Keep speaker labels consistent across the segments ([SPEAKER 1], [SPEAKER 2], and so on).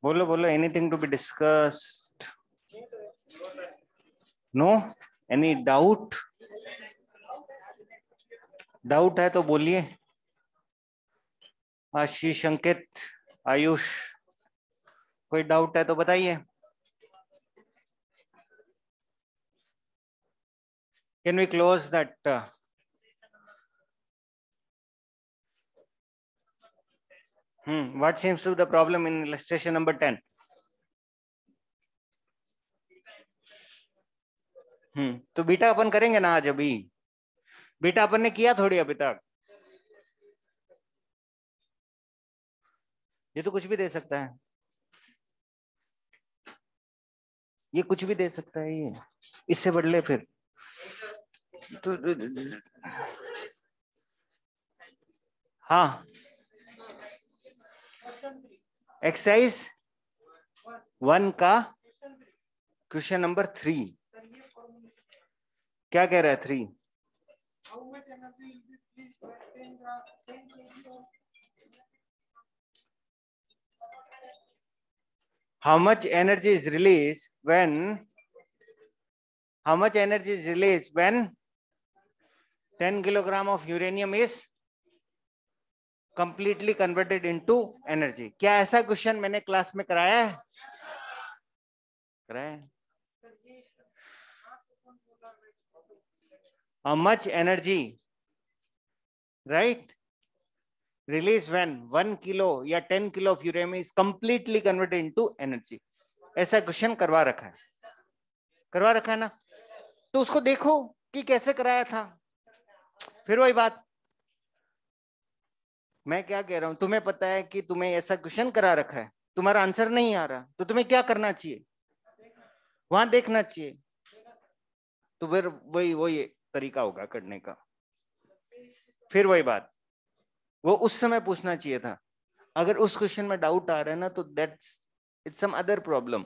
[SPEAKER 1] बोलो बोलो, anything to be discussed? No? Any doubt? Doubt है तो बोलिए। आशीष, अंकित, आयुष, कोई डाउट है तो बताइए। Can we close that? What seems to be the problem in illustration number 10? तो बीटा अपन करेंगे ना आज? अभी बीटा अपन ने किया थोड़ी अभी तक। ये तो कुछ भी दे सकता है, ये कुछ भी दे सकता है, ये इससे बढ़ ले फिर तो। हाँ, एक्सरसाइज 1 का क्वेश्चन नंबर 3 क्या कह रहा है? 3 how much energy is released when 10 kilogram of uranium is completely converted into energy? क्या ऐसा क्वेश्चन मैंने क्लास में कराया है? कराया है। How much energy, right, released when 1 kilo या 10 kilo of uranium is completely converted into energy? ऐसा क्वेश्चन करवा रखा है, करवा रखा है ना? तो उसको देखो कि कैसे कराया था। फिर वही बात, मैं क्या कह रहा हूं, तुम्हें पता है कि तुम्हें ऐसा क्वेश्चन करा रखा है, तुम्हारा आंसर नहीं आ रहा, तो तुम्हें क्या करना चाहिए? वहां देखना चाहिए। तो फिर वही तरीका होगा करने का। फिर वही बात, वो उस समय पूछना चाहिए था। अगर उस क्वेश्चन में डाउट आ रहा है ना, तो that's it's some other problem.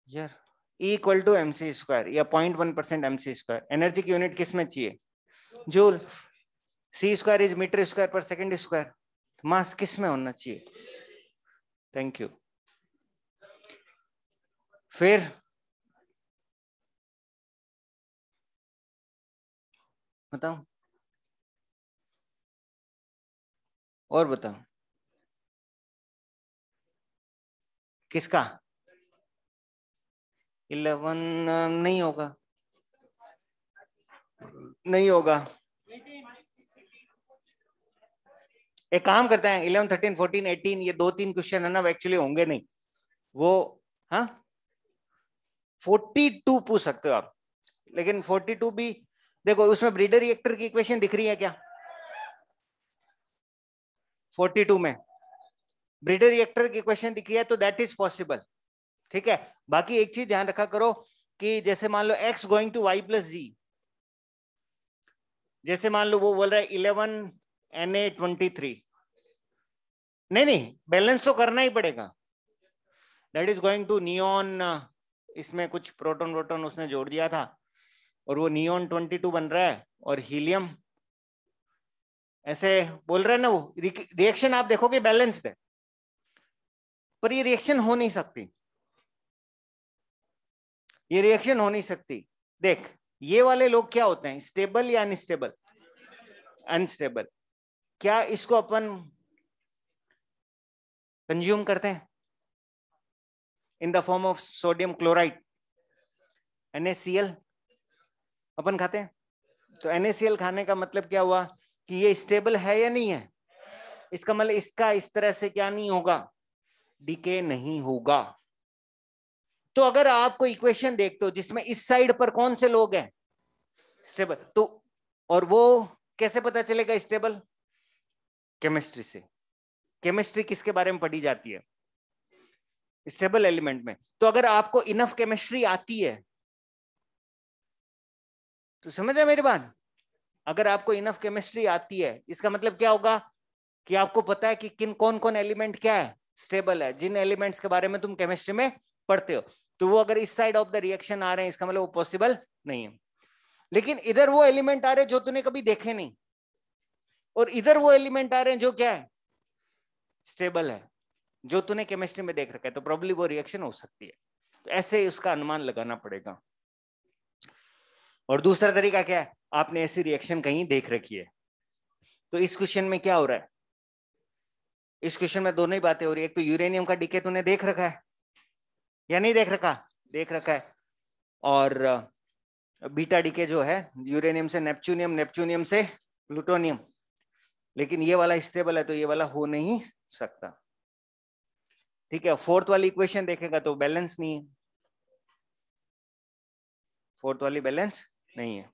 [SPEAKER 1] यार E equal to MC square या 0.1% MC स्क्वायर। एनर्जी की यूनिट किस में चाहिए? Joule. C square is metre square पर सेकंड स्क्वायर। मास किस में होना चाहिए? Thank you. फिर बताओ, और बताओ किसका? 11 नहीं होगा, नहीं होगा। एक काम करते हैं, 11, 13, 14, 18 ये 2-3 क्वेश्चन है ना, वो एक्चुअली होंगे नहीं वो। हाँ, 42 पूछ सकते हो आप, लेकिन 42 भी देखो, उसमें ब्रीडर रिएक्टर की इक्वेशन दिख रही है क्या? 42 में ब्रीडर रिएक्टर की इक्वेशन दिख रही है, तो दैट इज पॉसिबल। ठीक है, बाकी एक चीज ध्यान रखा करो कि जैसे मान लो x going to y plus G, जैसे मान लो वो बोल रहा है 11 Na23, नहीं नहीं, बैलेंस तो करना ही पड़ेगा। That is going to neon, इसमें कुछ प्रोटॉन प्रोटॉन उसने जोड़ दिया था, और वो नियॉन 22 बन रहा है, और हीलियम ऐसे बोल रहे हैं ना। वो रिएक्शन आप देखोगे बैलेंस्ड है, पर ये रिएक्शन हो नहीं सकती, ये रिएक्शन हो नहीं सकती। देख, ये वाले लोग क्या होते हैं, स्टेबल या अनस्टेबल? अनस्टेबल। क्या इसको अपन कंज्यूम करते हैं in the form of sodium chloride, NaCl अपन खाते हैं। तो NaCl खाने का मतलब क्या हुआ कि ये स्टेबल है या नहीं है? इसका मतलब इसका इस तरह से क्या नहीं होगा, डीके नहीं होगा। तो अगर आपको इक्वेशन देखते हो जिसमें इस साइड पर कौन से लोग हैं स्टेबल, तो और वो कैसे पता चलेगा स्टेबल? केमिस्ट्री से। केमिस्ट्री किसके बारे में पढ़ी जाती है? स्टेबल एलिमेंट में। तो अगर आपको इनफ केमिस्ट्री आती है तो समझ रहे मेरी बात? अगर आपको इनफ केमिस्ट्री आती है, इसका मतलब क्या होगा कि आपको पता है कि किन कौन कौन एलिमेंट क्या है, स्टेबल है। जिन एलिमेंट्स के बारे में तुम केमिस्ट्री में पढ़ते हो, तो वो अगर इस साइड ऑफ द रिएक्शन आ रहे हैं, इसका मतलब वो पॉसिबल नहीं है। लेकिन इधर वो एलिमेंट आ रहे हैं जो तूने कभी देखे नहीं, और इधर वो एलिमेंट आ रहे हैं जो क्या है, स्टेबल है, जो तूने केमिस्ट्री में देख रखा है, तो प्रॉब्ली वो रिएक्शन हो सकती है। तो ऐसे ही उसका अनुमान लगाना पड़ेगा। और दूसरा तरीका क्या है, आपने ऐसी रिएक्शन कहीं देख रखी है। तो इस क्वेश्चन में क्या हो रहा है, इस क्वेश्चन में दोनों ही बातें हो रही है। एक तो यूरेनियम का डीके तूने देख रखा है या नहीं देख रखा, देख रखा है। और बीटा डीके जो है यूरेनियम से नेपच्यूनियम, नेपच्यूनियम से प्लूटोनियम, लेकिन ये वाला स्टेबल है तो ये वाला हो नहीं सकता। ठीक है, फोर्थ वाली इक्वेशन देखेगा तो बैलेंस नहीं है, फोर्थ वाली बैलेंस नहीं है।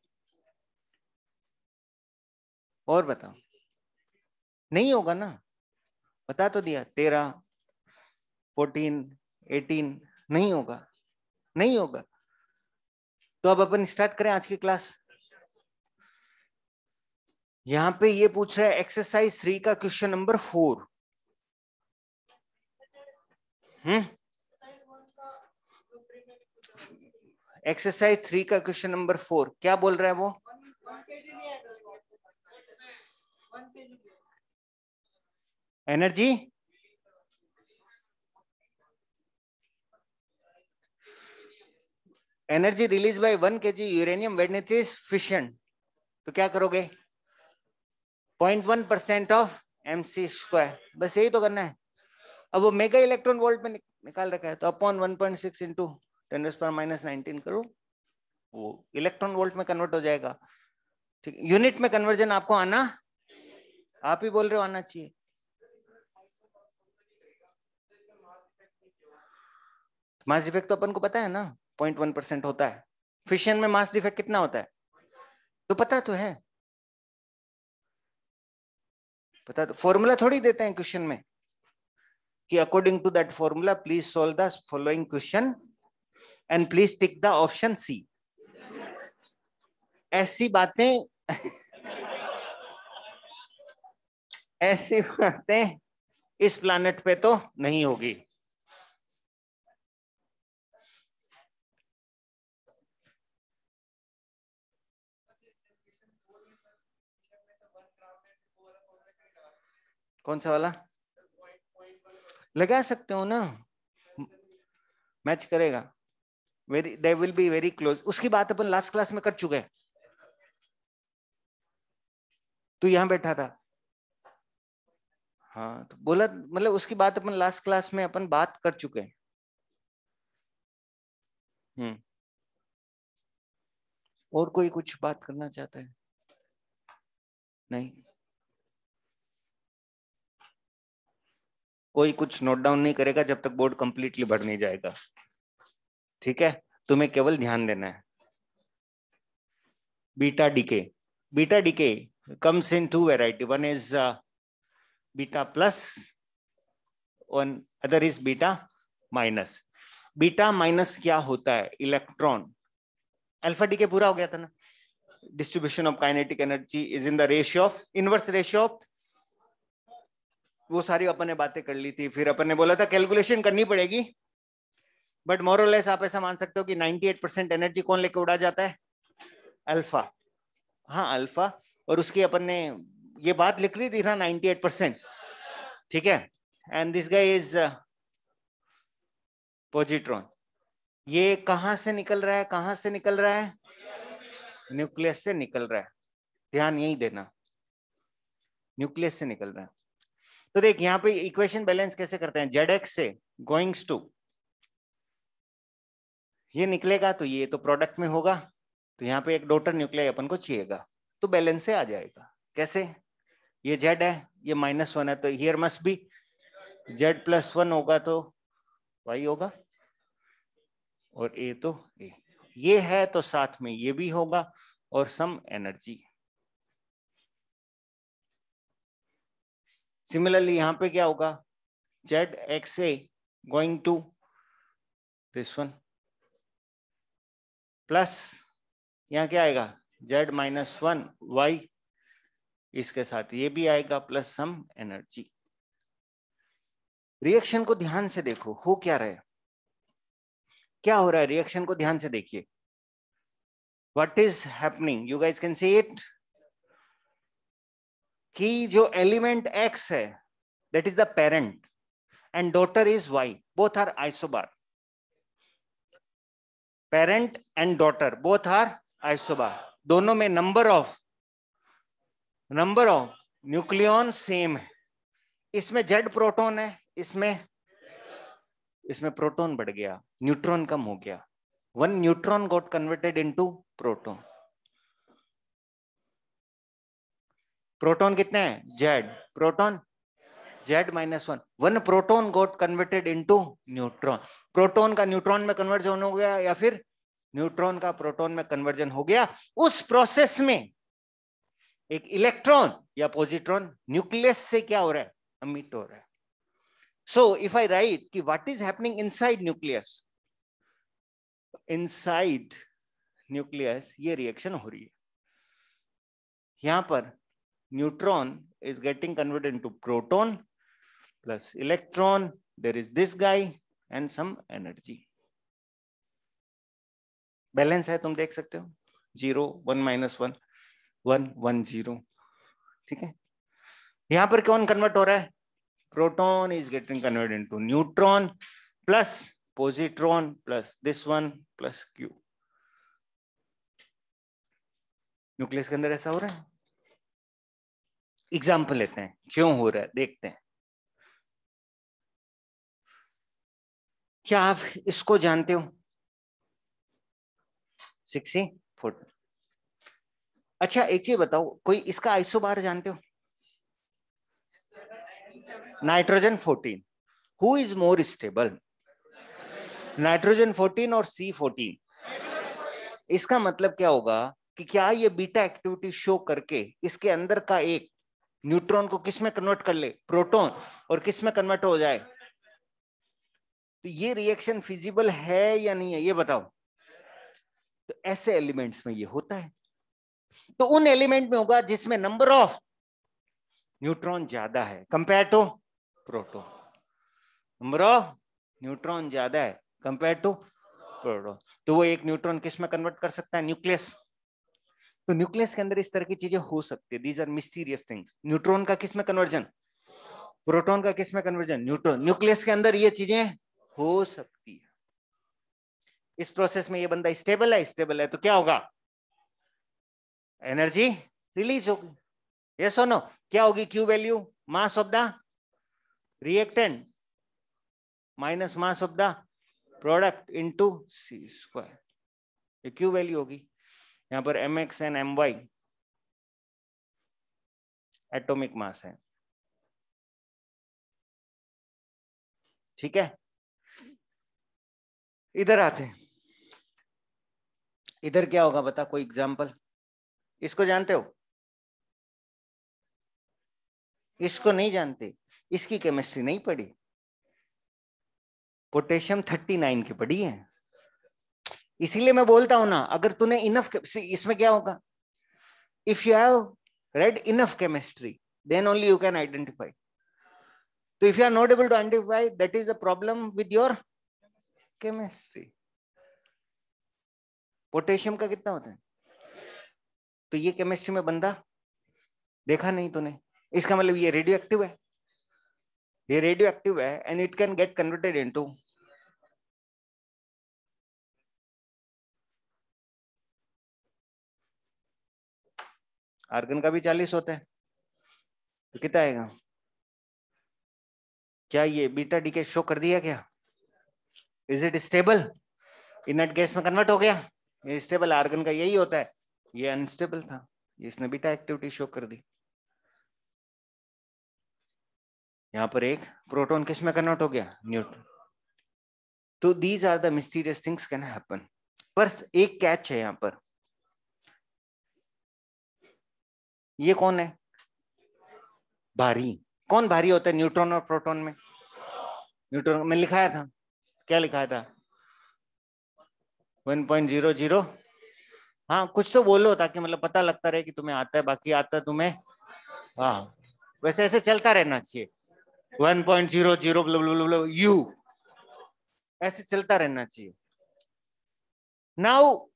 [SPEAKER 1] और बताओ, नहीं होगा ना, बता तो दिया 13, 14, 18 नहीं होगा, नहीं होगा। तो अब अपन स्टार्ट करें आज की क्लास। यहां पे ये पूछ रहा है एक्सरसाइज 3 का क्वेश्चन नंबर 4। एक्सरसाइज 3 का क्वेश्चन नंबर 4 क्या बोल रहा है वो, energy energy release by 1 kg uranium when it is fission. तो क्या करोगे, 0.1% ऑफ mc², बस यही तो करना है। अब वो मेगा इलेक्ट्रॉन वोल्ट में निकाल रखा है, तो अपॉन 1.6 इंटू 10⁻⁻19 करो, वो इलेक्ट्रॉन वोल्ट में कन्वर्ट हो जाएगा। ठीक, यूनिट में कन्वर्जन आपको आना, आप ही बोल रहे हो आना चाहिए। मास डिफेक्ट तो अपन को पता है ना, 0.1% होता है। फिशन में मास डिफेक्ट कितना होता है तो पता तो है, पता तो, फॉर्मूला थोड़ी देते हैं क्वेश्चन में कि according to that formula please solve the following question and please tick the option C. ऐसी बातें ऐसी बातें इस प्लैनेट पे तो नहीं होगी। कौन सा वाला लगा सकते हो ना, मैच करेगा, very they will be very close. उसकी बात अपन लास्ट क्लास में कर चुके हैं, तू यहां बैठा था। हाँ तो बोला, मतलब उसकी बात अपन लास्ट क्लास में अपन बात कर चुके हैं। और कोई कुछ बात करना चाहता है? नहीं, कोई कुछ नोट डाउन नहीं करेगा जब तक बोर्ड कंप्लीटली भर नहीं जाएगा। ठीक है, तुम्हें केवल ध्यान देना है। Beta DK, beta decay comes in two variety, one is beta plus, one other is beta minus। Beta minus क्या होता है, इलेक्ट्रॉन, अल्फा डीके पूरा हो गया था ना, distribution of kinetic energy is in the ratio of, inverse ratio of, वो सारी अपन ने बातें कर ली थी। फिर अपन ने बोला था कैलकुलेशन करनी पड़ेगी, बट मोरलेस आप ऐसा मान सकते हो कि 98% एनर्जी कौन लेके उड़ा जाता है, अल्फा। हाँ अल्फा, और उसकी अपन ने ये बात लिख ली थी ना 98%। ठीक है, and this guy is positron. ये कहां से निकल रहा है, कहां से निकल रहा है, न्यूक्लियस से निकल रहा है, ध्यान यही देना, न्यूक्लियस से निकल रहा है। तो देख यहाँ पे इक्वेशन बैलेंस कैसे करते हैं, जेड से गोइंग्स टू, ये निकलेगा तो ये तो प्रोडक्ट में होगा, तो यहाँ पे एक डॉटर न्यूक्लियाई अपन को चाहिएगा, तो बैलेंस से आ जाएगा। कैसे, ये जेड है, ये -1 है, तो हियर मस्ट बी जेड +1 होगा तो वाई होगा, और ए तो ए, ये है तो साथ में ये भी होगा, और सम एनर्जी। सिमिलरली यहाँ पे क्या होगा, Z X A going to this one, plus यहाँ क्या आएगा Z माइनस 1 Y, इसके साथ ये भी आएगा प्लस सम एनर्जी। रिएक्शन को ध्यान से देखो, हो क्या रहा है, क्या हो रहा है, रिएक्शन को ध्यान से देखिए। What is happening, you guys can see it, कि जो एलिमेंट X है that is the parent and daughter is Y, both are isobar. Parent and daughter both are isobar, दोनों में नंबर ऑफ न्यूक्लियॉन सेम है। इसमें Z proton है, इसमें proton बढ़ गया, न्यूट्रॉन कम हो गया। 1 neutron got converted into proton. Proton कितने हैं, Z, proton Z minus 1, 1 proton got converted into neutron. Proton का न्यूट्रॉन में कन्वर्जन हो गया या फिर न्यूट्रॉन का प्रोटॉन में कन्वर्जन हो गया। उस प्रोसेस में एक इलेक्ट्रॉन या पॉजिट्रॉन न्यूक्लियस से क्या हो रहा है, एमिट हो रहा है। सो इफ आई राइट कि what is happening inside nucleus, inside nucleus ये रिएक्शन हो रही है। यहां पर neutron is getting converted into proton plus electron, there is this guy and some energy, balance है, तुम देख सकते हो 0 1 minus 1 1 1 0, ठीक है। यहां पर कौन कन्वर्ट हो रहा है, proton is getting converted into neutron plus positron plus this one plus Q। Nucleus के अंदर ऐसा हो रहा है। एग्जाम्पल लेते हैं क्यों हो रहा है, देखते हैं। क्या आप इसको जानते हो, 60 फुट। अच्छा एक चीज बताओ, कोई इसका आइसोबार जानते हो, nitrogen 14। Who is more stable, nitrogen 14 और C14। इसका मतलब क्या होगा कि क्या ये बीटा एक्टिविटी शो करके इसके अंदर का एक न्यूट्रॉन को किस में कन्वर्ट कर ले, प्रोटॉन, और किस में कन्वर्ट हो जाए। तो ये रिएक्शन फिजिबल है या नहीं है, ये बताओ। तो ऐसे एलिमेंट्स में ये होता है। तो उन एलिमेंट में होगा जिसमें नंबर ऑफ न्यूट्रॉन ज्यादा है compare to proton, number of neutron ज्यादा है कंपेयर टू प्रोटॉन। तो वो एक न्यूट्रॉन किस में कन्वर्ट कर सकता है, न्यूक्लियस। तो न्यूक्लियस के अंदर इस तरह की चीजें हो सकती है, these are mysterious things. Neutron का किस में कन्वर्जन, प्रोटॉन का किस में कन्वर्जन, न्यूट्रॉन। न्यूक्लियस के अंदर ये चीजें हो सकती है। इस प्रोसेस में ये बंदा स्टेबल है तो क्या होगा, एनर्जी रिलीज होगी, यस और नो। क्या होगी Q value, mass of the reactant minus mass of the product into C square, ये क्यू वैल्यू होगी। यहां पर mx and my atomic mass है, ठीक है। इधर आते हैं, इधर क्या होगा बता, कोई एग्जांपल। इसको जानते हो, इसको नहीं जानते, इसकी केमिस्ट्री नहीं पढ़ी, पोटेशियम 39 की पढ़ी है। इसीलिए मैं बोलता हूं ना, अगर तूने इनफ, इसमें क्या होगा, if you have read enough chemistry then only you can identify. So if you are not able to identify, that is the problem with your chemistry. Potassium का कितना होता है, तो ये केमिस्ट्री में बंदा देखा नहीं तूने, इसका मतलब ये रेडियो एक्टिव है, ये रेडियो एक्टिव है and it can get converted into, argon का भी 40 होता है, तो कितना आएगा। क्या ये बीटा डीके शो कर दिया क्या, is it stable, inert gas में कन्वर्ट हो गया, ये स्टेबल आर्गन का यही होता है, ये अनस्टेबल था, इसने बीटा एक्टिविटी शो कर दी। यहां पर एक प्रोटॉन किस में कन्वर्ट हो गया, न्यूट्रॉन। तो these are the mysterious things can happen. पर एक कैच है यहां पर, ये कौन है भारी, कौन भारी होता है न्यूट्रॉन और प्रोटॉन में, न्यूट्रॉन में लिखाया था, क्या लिखाया था 1.00 हाँ कुछ तो बोलो ताकि मतलब पता लगता रहे कि तुम्हें आता है, बाकी आता तुम्हें। हाँ वैसे ऐसे चलता रहना चाहिए, 1.00 यू, ऐसे चलता रहना चाहिए। नाउ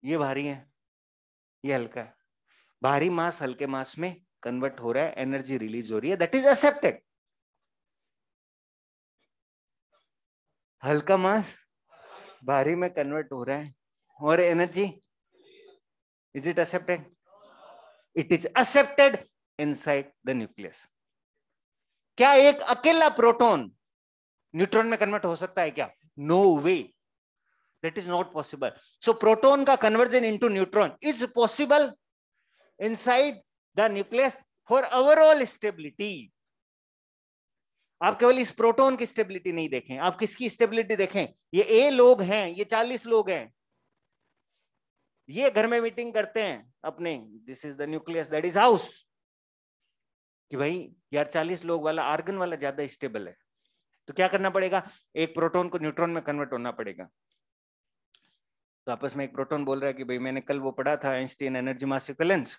[SPEAKER 1] ये भारी है, ये हल्का है। भारी मास हल्के मास में कन्वर्ट हो रहा है, एनर्जी रिलीज हो रही है, दैट इज एक्सेप्टेड। हल्का मास भारी में कन्वर्ट हो रहा है और energy, is it accepted? It is accepted inside the nucleus. क्या एक अकेला प्रोटॉन न्यूट्रॉन में कन्वर्ट हो सकता है क्या? No way, that is not possible. So proton का conversion into neutron is possible inside the nucleus for overall stability. आप केवल इस प्रोटॉन की स्टेबिलिटी नहीं देखें, आप किसकी स्टेबिलिटी देखें। ये ए लोग हैं, ये 40 लोग हैं, ये घर में मीटिंग करते हैं अपने, this is the nucleus, that is house, कि भाई यार 40 लोग वाला आर्गन वाला ज्यादा स्टेबल है, तो क्या करना पड़ेगा, एक प्रोटॉन को न्यूट्रॉन में कन्वर्ट होना पड़ेगा। तो आपस में एक प्रोटॉन बोल रहा है कि भाई मैंने कल वो पढ़ा था आइंस्टीन एनर्जी मास इक्विवेलेंस,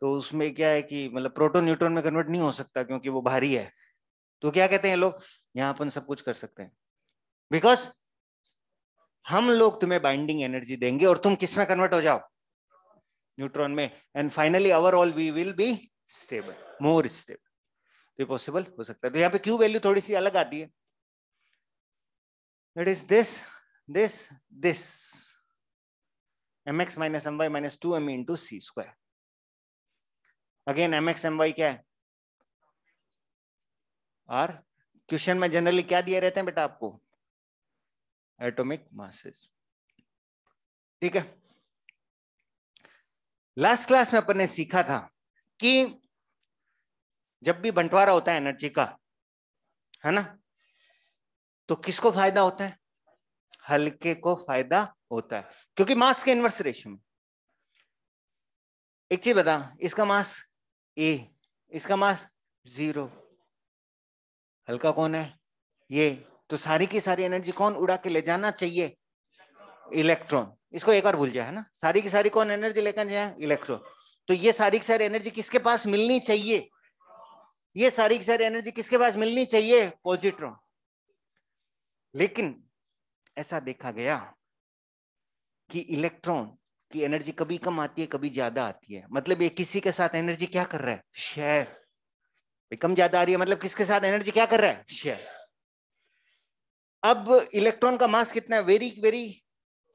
[SPEAKER 1] तो उसमें क्या है कि मतलब प्रोटॉन न्यूट्रॉन में कन्वर्ट नहीं हो सकता क्योंकि वो भारी है। तो क्या कहते हैं लोग, यहां अपन सब कुछ कर सकते हैं, बिकॉज हम लोग तुम्हें बाइंडिंग एनर्जी देंगे और तुम किस में कन्वर्ट हो जाओ, न्यूट्रॉन में, and finally overall we will be stable, more stable. तो पॉसिबल हो सकता है। तो यहाँ पे क्यू वैल्यू थोड़ी सी अलग आती है, that is this this this mx minus my minus 2m into c square। Again mx my क्या है, और क्वेश्चन में जनरली क्या दिए रहते हैं बेटा आपको, एटॉमिक मासेस, ठीक है। लास्ट क्लास में अपन ने सीखा था कि जब भी बंटवारा होता है एनर्जी का, है ना, तो किसको फायदा होता है, हल्के को फायदा होता है, क्योंकि मास के इनवर्स रेशियो में। एक चीज बता, इसका मास ए, इसका मास 0, हल्का कौन है, ये, तो सारी की सारी एनर्जी कौन उड़ा के ले जाना चाहिए, इलेक्ट्रॉन। इसको एक बार भूल जाए, है ना, सारी की सारी कौन एनर्जी लेकर जाए, इलेक्ट्रॉन। तो ये सारी की सारी एनर्जी किसके पास मिलनी चाहिए, ये सारी की सारी एनर्जी किसके पास मिलनी चाहिए, पॉजिट्रॉन। लेकिन ऐसा देखा गया कि इलेक्ट्रॉन की एनर्जी कभी कम आती है, कभी ज्यादा आती है, मतलब ये किसी के साथ एनर्जी क्या कर रहा है, शेयर। कम ज्यादा आ रही है मतलब किसके साथ एनर्जी क्या कर रहा है, शेयर। अब इलेक्ट्रॉन का मास कितना है, very very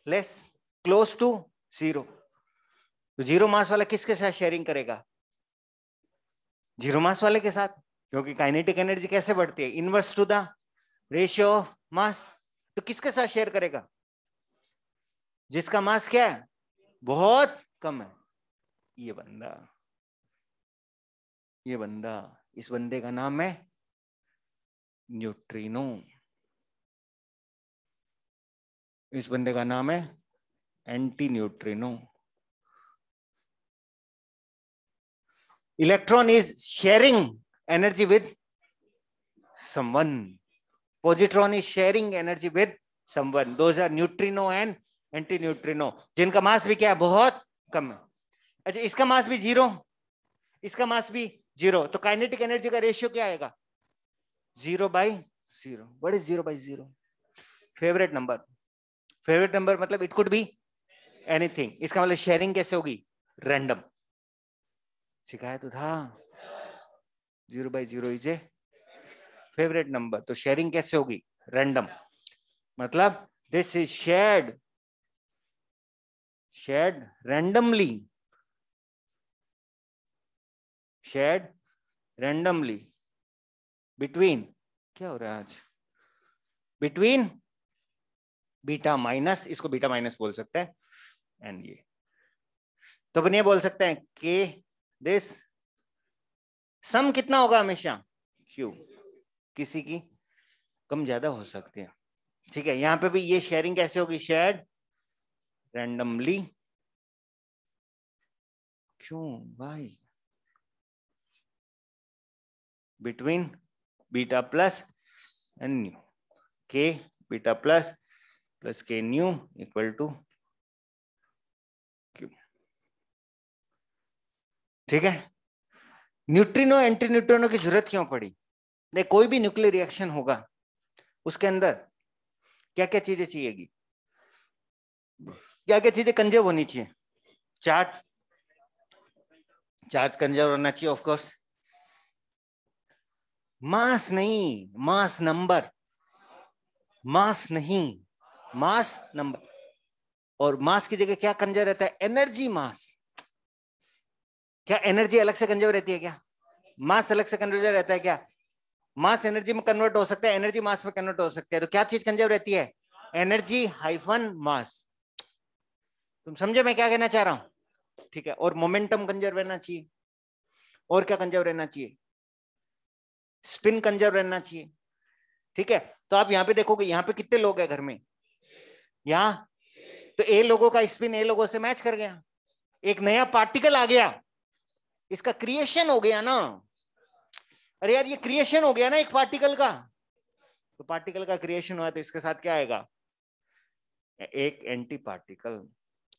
[SPEAKER 1] less, close to 0। तो 0 मास वाला किसके साथ शेयरिंग करेगा, 0 मास वाले के साथ, क्योंकि काइनेटिक एनर्जी कैसे बढ़ती है, इनवर्स टू द रेशियो मास। तो किसके साथ शेयर करेगा, जिसका मास क्या है, बहुत कम है। ये बंदा, ये बंदा, इस बंदे का नाम है न्यूट्रिनो, इस बंदे का नाम है anti neutrino. Electron is sharing energy with someone, positron is sharing energy with someone, those are neutrino and anti neutrino, जिनका मास भी क्या है, बहुत कम है। अच्छा इसका मास भी 0, इसका मास भी 0, तो काइनेटिक एनर्जी का रेशियो क्या आएगा, 0/0। What is 0/0, favourite number, favourite number मतलब इट कुड बी एनीथिंग। इसका मतलब शेयरिंग कैसे होगी, रैंडम, सिखाया तो था, 0/0 इज ए फेवरेट नंबर, तो शेयरिंग कैसे होगी, रैंडम, मतलब this is shared randomly, shared randomly between, क्या हो रहा है आज, between बीटा माइनस, इसको बीटा माइनस बोल सकते हैं, एंड ये, तो अपन ये बोल सकते हैं कि दिस सम कितना होगा हमेशा, क्यू, किसी की कम ज्यादा हो सकती है, ठीक है। यहां पे भी ये शेयरिंग कैसे होगी, शेयर्ड रैंडमली, क्यों भाई, between beta plus and new, के बीटा प्लस प्लस के न्यू इक्वल टू क्यू। ठीक है, न्यूट्रिनो एंटी न्यूट्रिनो की जरूरत क्यों पड़ी? देख, कोई भी न्यूक्लियर रिएक्शन होगा उसके अंदर क्या क्या चीजें चाहिएगी, क्या क्या चीजें कंजर्व होनी चाहिए? चार्ज, चार्ज कंजर्व होना चाहिए ऑफ कोर्स। मास नहीं, मास नंबर, मास नहीं, मास नंबर। और मास की जगह क्या कंजर्व रहता है? एनर्जी मास। क्या एनर्जी अलग से कंजर्व रहती है क्या? मास अलग से कंजर्व रहता है क्या? मास एनर्जी में कन्वर्ट हो सकता है, एनर्जी मास में कन्वर्ट हो सकता है, तो क्या चीज कंजर्व रहती है? एनर्जी हाइफन मास। तुम समझे मैं क्या कहना चाह रहा हूं? ठीक है, और मोमेंटम कंजर्व रहना चाहिए। और क्या कंजर्व रहना चाहिए? स्पिन कंजर्व रहना चाहिए। ठीक है, तो आप यहां पे देखोगे, यहां पे कितने लोग हैं घर में? यहां तो ए लोगों का स्पिन ए लोगों से मैच कर गया, एक नया पार्टिकल आ गया, इसका क्रिएशन हो गया ना। अरे यार, ये क्रिएशन हो गया ना एक पार्टिकल का। तो पार्टिकल का क्रिएशन हुआ तो इसके साथ क्या आएगा? एक anti particle,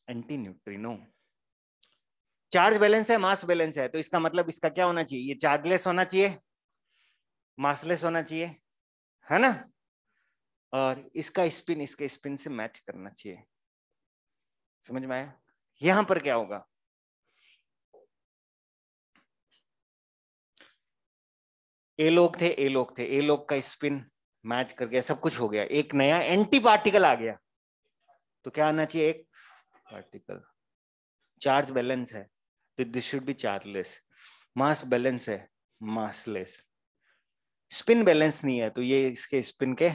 [SPEAKER 1] anti neutrino. Charge balance है, मास बैलेंस है, तो इसका मतलब इसका क्या होना चाहिए? ये चार्जलेस होना चाहिए, मासलेस होना चाहिए, है ना? और इसका स्पिन इसके स्पिन से मैच करना चाहिए। समझ में आया? यहां पर क्या होगा? ए लोग थे, ए लोग थे, ए लोग का स्पिन मैच कर गया, सब कुछ हो गया, एक नया एंटी पार्टिकल आ गया, तो क्या आना चाहिए? एक पार्टिकल। चार्ज बैलेंस है तो this should be chargeless. Mass balance है, मासलेस। स्पिन बैलेंस नहीं है तो ये इसके स्पिन के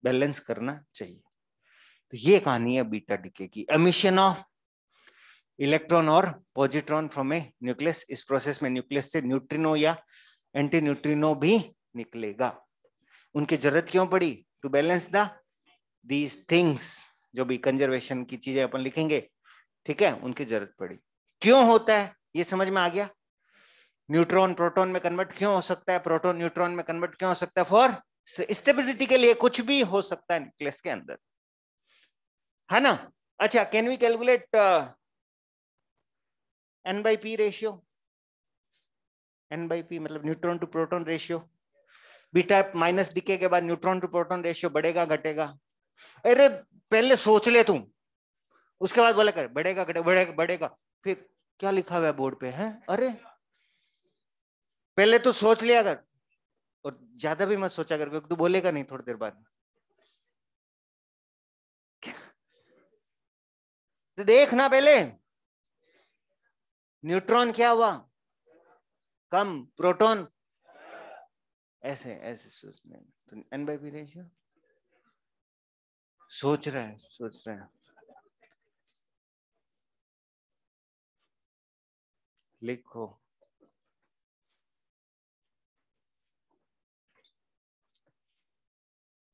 [SPEAKER 1] बैलेंस करना चाहिए। तो ये कहानी है बीटा डीके की। एमिशन ऑफ इलेक्ट्रॉन और पॉजिट्रॉन फ्रॉम ए न्यूक्लियस, इस प्रोसेस में न्यूक्लियस से न्यूट्रिनो या एंटी न्यूट्रिनो भी निकलेगा। उनकी जरूरत क्यों पड़ी? To balance the these things, जो भी कंजर्वेशन की चीजें अपन लिखेंगे, ठीक है, उनकी जरूरत पड़ी। क्यों होता है ये समझ में आ गया? न्यूट्रॉन प्रोटॉन में कन्वर्ट क्यों हो सकता है, प्रोटॉन न्यूट्रॉन में कन्वर्ट क्यों हो सकता है? फॉर स्टेबिलिटी के लिए, कुछ भी हो सकता है न्यूक्लियस के अंदर, है ना? अच्छा, can we calculate N by P ratio? N by P मतलब neutron to proton ratio. Beta minus decay के बाद न्यूट्रॉन टू प्रोटॉन रेशियो बढ़ेगा घटेगा? अरे पहले सोच ले तुम, उसके बाद बोला कर बढ़ेगा घटेगा, बढ़ेगा बढ़ेगा, फिर क्या लिखा हुआ है बोर्ड पे है? अरे पहले तो सोच लिया कर, और ज्यादा भी मत सोचा कर, क्योंकि तू बोलेगा नहीं थोड़ी देर बाद। तो देखना पहले, न्यूट्रॉन क्या हुआ? कम, प्रोटॉन ऐसे ऐसे सोचने, तो एन बाई पी रेशियो सोच रहा है, सोच रहा है। लिखो,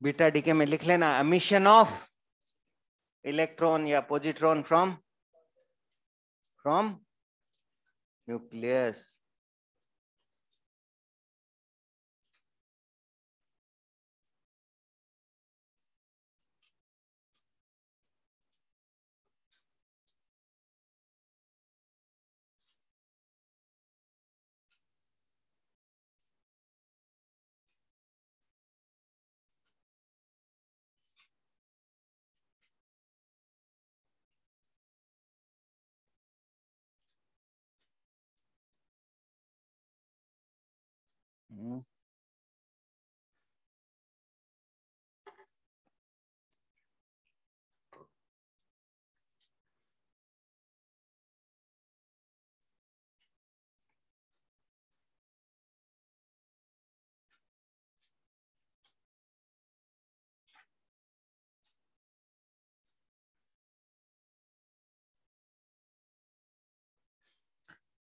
[SPEAKER 1] बीटा डीके में लिख लेना, एमिशन ऑफ इलेक्ट्रॉन या पॉजिट्रॉन फ्रॉम न्यूक्लियस।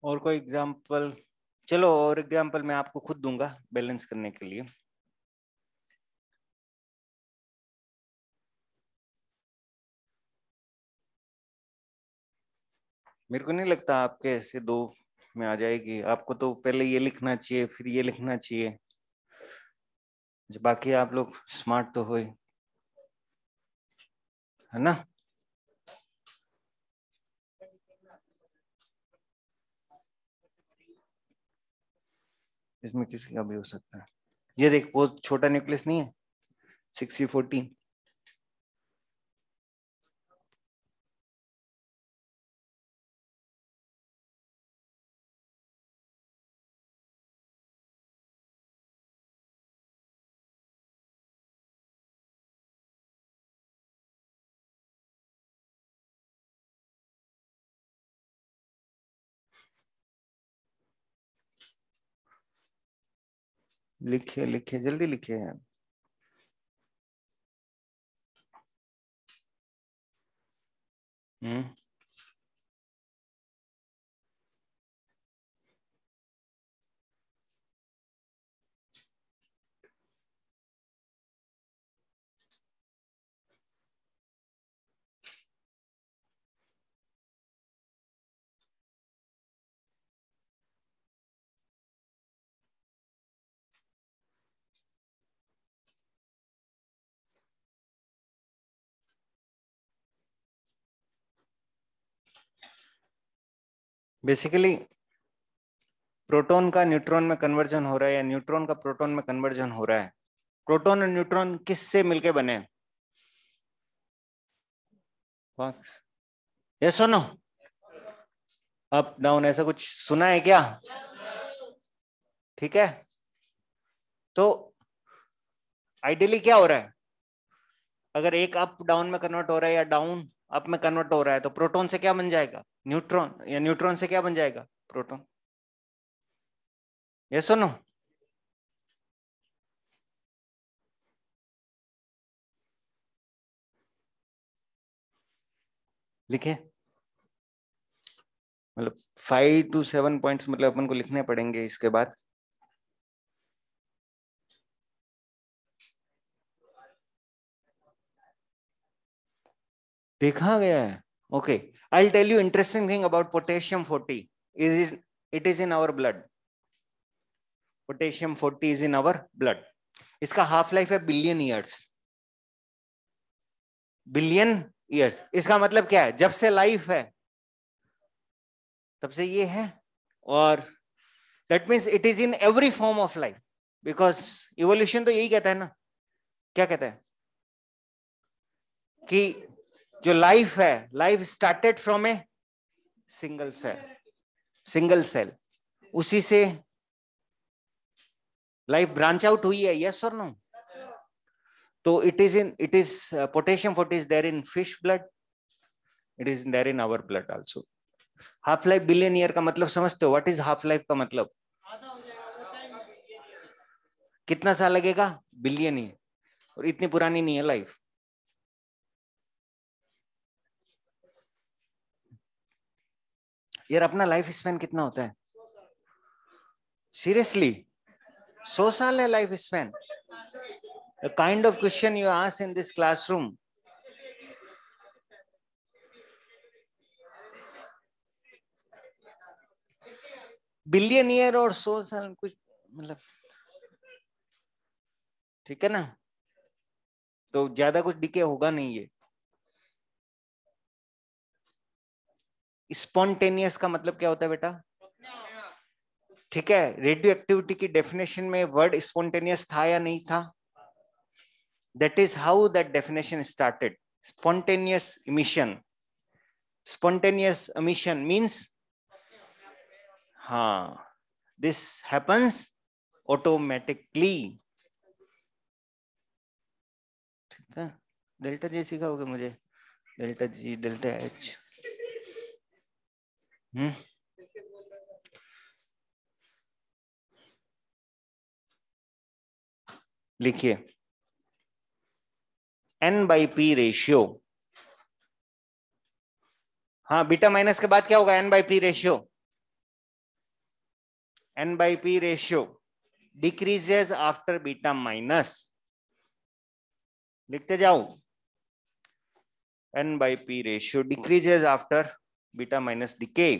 [SPEAKER 1] और कोई एग्जांपल? चलो, और एग्जांपल मैं आपको खुद दूंगा बैलेंस करने के लिए। मेरे को नहीं लगता आपके ऐसे दो में आ जाएगी, आपको तो पहले ये लिखना चाहिए फिर ये लिखना चाहिए। बाकी आप लोग स्मार्ट तो हो ही। है ना। इसमें किसी का भी हो सकता है। ये देख बहुत छोटा न्यूक्लियस नहीं है 6C14। लिखिए लिखिए जल्दी लिखिए यार। बेसिकली प्रोटॉन का न्यूट्रॉन में कन्वर्जन हो रहा है या न्यूट्रॉन का प्रोटॉन में कन्वर्जन हो रहा है। प्रोटॉन और न्यूट्रॉन किससे मिलके बने? ये सुनो, अप डाउन ऐसा कुछ सुना है क्या? ठीक है, तो आइडियली क्या हो रहा है? अगर एक अप डाउन में कन्वर्ट हो रहा है या डाउन अप में कन्वर्ट हो रहा है तो प्रोटॉन से क्या बन जाएगा? न्यूट्रॉन, या न्यूट्रॉन से क्या बन जाएगा? प्रोटॉन। ये सुनो, लिखे मतलब 5 to 7 पॉइंट्स मतलब अपन को लिखने पड़ेंगे इसके बाद। देखा गया है। Okay, I tell you interesting thing about potassium 40 is it is in our blood. Potassium 40 is in our blood. इसका हाफ लाइफ है बिलियन ईयर्स। बिलियन ईयर्स, इसका मतलब क्या है? जब से लाइफ है तब से ये है, और that means it is in every form of life, because evolution तो यही कहता है ना। क्या कहता है? कि जो लाइफ है, life started from a single cell. Single cell, उसी से लाइफ ब्रांच आउट हुई है। यस और नो? तो it is potassium 40 is there in fish blood, it is there in our blood also. Half life billion year का मतलब समझते हो? व्हाट इज हाफ लाइफ का मतलब? कितना साल लगेगा? Billion year. और इतनी पुरानी नहीं है लाइफ। यार अपना लाइफ स्पैन कितना होता है? सीरियसली 100 साल है life span? The kind of question you ask in this classroom. Billion year और 100 साल कुछ मतलब, ठीक है ना? तो ज्यादा कुछ डिके होगा नहीं। ये स्पॉन्टेनियस का मतलब क्या होता है बेटा? ठीक है, रेडियो एक्टिविटी की डेफिनेशन में वर्ड स्पॉन्टेनियस था या नहीं था? That is how that definition started. Spontaneous emission. Spontaneous emission means, हाँ, दिस हैपेंस ऑटोमेटिकली। ठीक है, डेल्टा जी सिखाओगे मुझे? Delta G, delta H. लिखिए N/P रेशियो। हाँ, बीटा माइनस के बाद क्या होगा? N/P ratio. N/P ratio decreases after beta minus. लिखते जाओ, N/P ratio decreases after beta minus decay.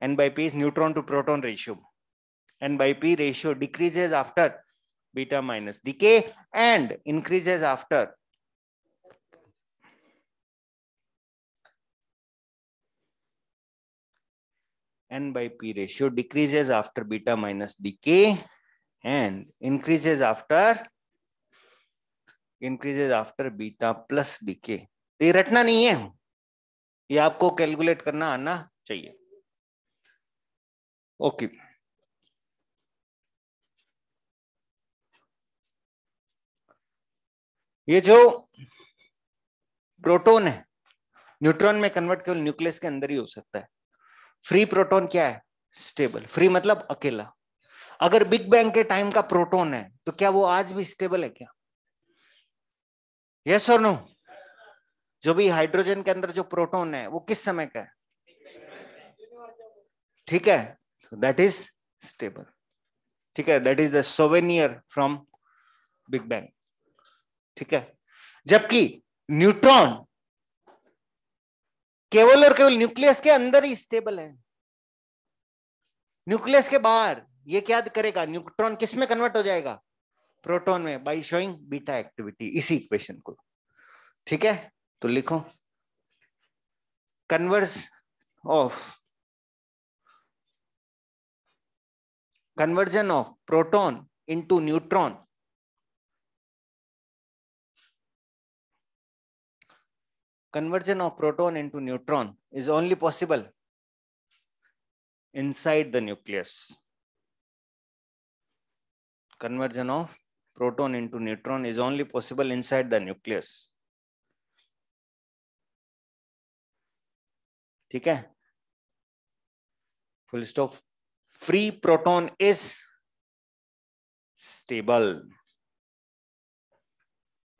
[SPEAKER 1] N/P is neutron to proton ratio. N/P ratio decreases after beta minus decay and increases after N by P ratio, decreases after beta minus decay and increases after beta plus decay. ये रटना नहीं है, ये आपको calculate करना आना चाहिए. Okay. ये जो प्रोटॉन है न्यूट्रॉन में कन्वर्ट केवल न्यूक्लियस के अंदर ही हो सकता है. फ्री प्रोटॉन क्या है? स्टेबल. फ्री मतलब अकेला. अगर बिग बैंग के टाइम का प्रोटॉन है तो क्या वो आज भी स्टेबल है क्या? यस और नो? जो भी हाइड्रोजन के अंदर जो प्रोटॉन है वो किस समय का है? ठीक है, दैट इज स्टेबल. ठीक है, that is the souvenir from big bang. ठीक है, जबकि न्यूट्रॉन केवल और केवल न्यूक्लियस के अंदर ही स्टेबल है. न्यूक्लियस के बाहर ये क्या करेगा? न्यूट्रॉन किस में कन्वर्ट हो जाएगा? प्रोटॉन में, बाय शोइंग बीटा एक्टिविटी. इसी इक्वेशन को. ठीक है, तो लिखो conversion of proton into neutron is only possible inside the nucleus. Conversion of proton into neutron is only possible inside the nucleus. ठीक है, full stop. Free proton is stable.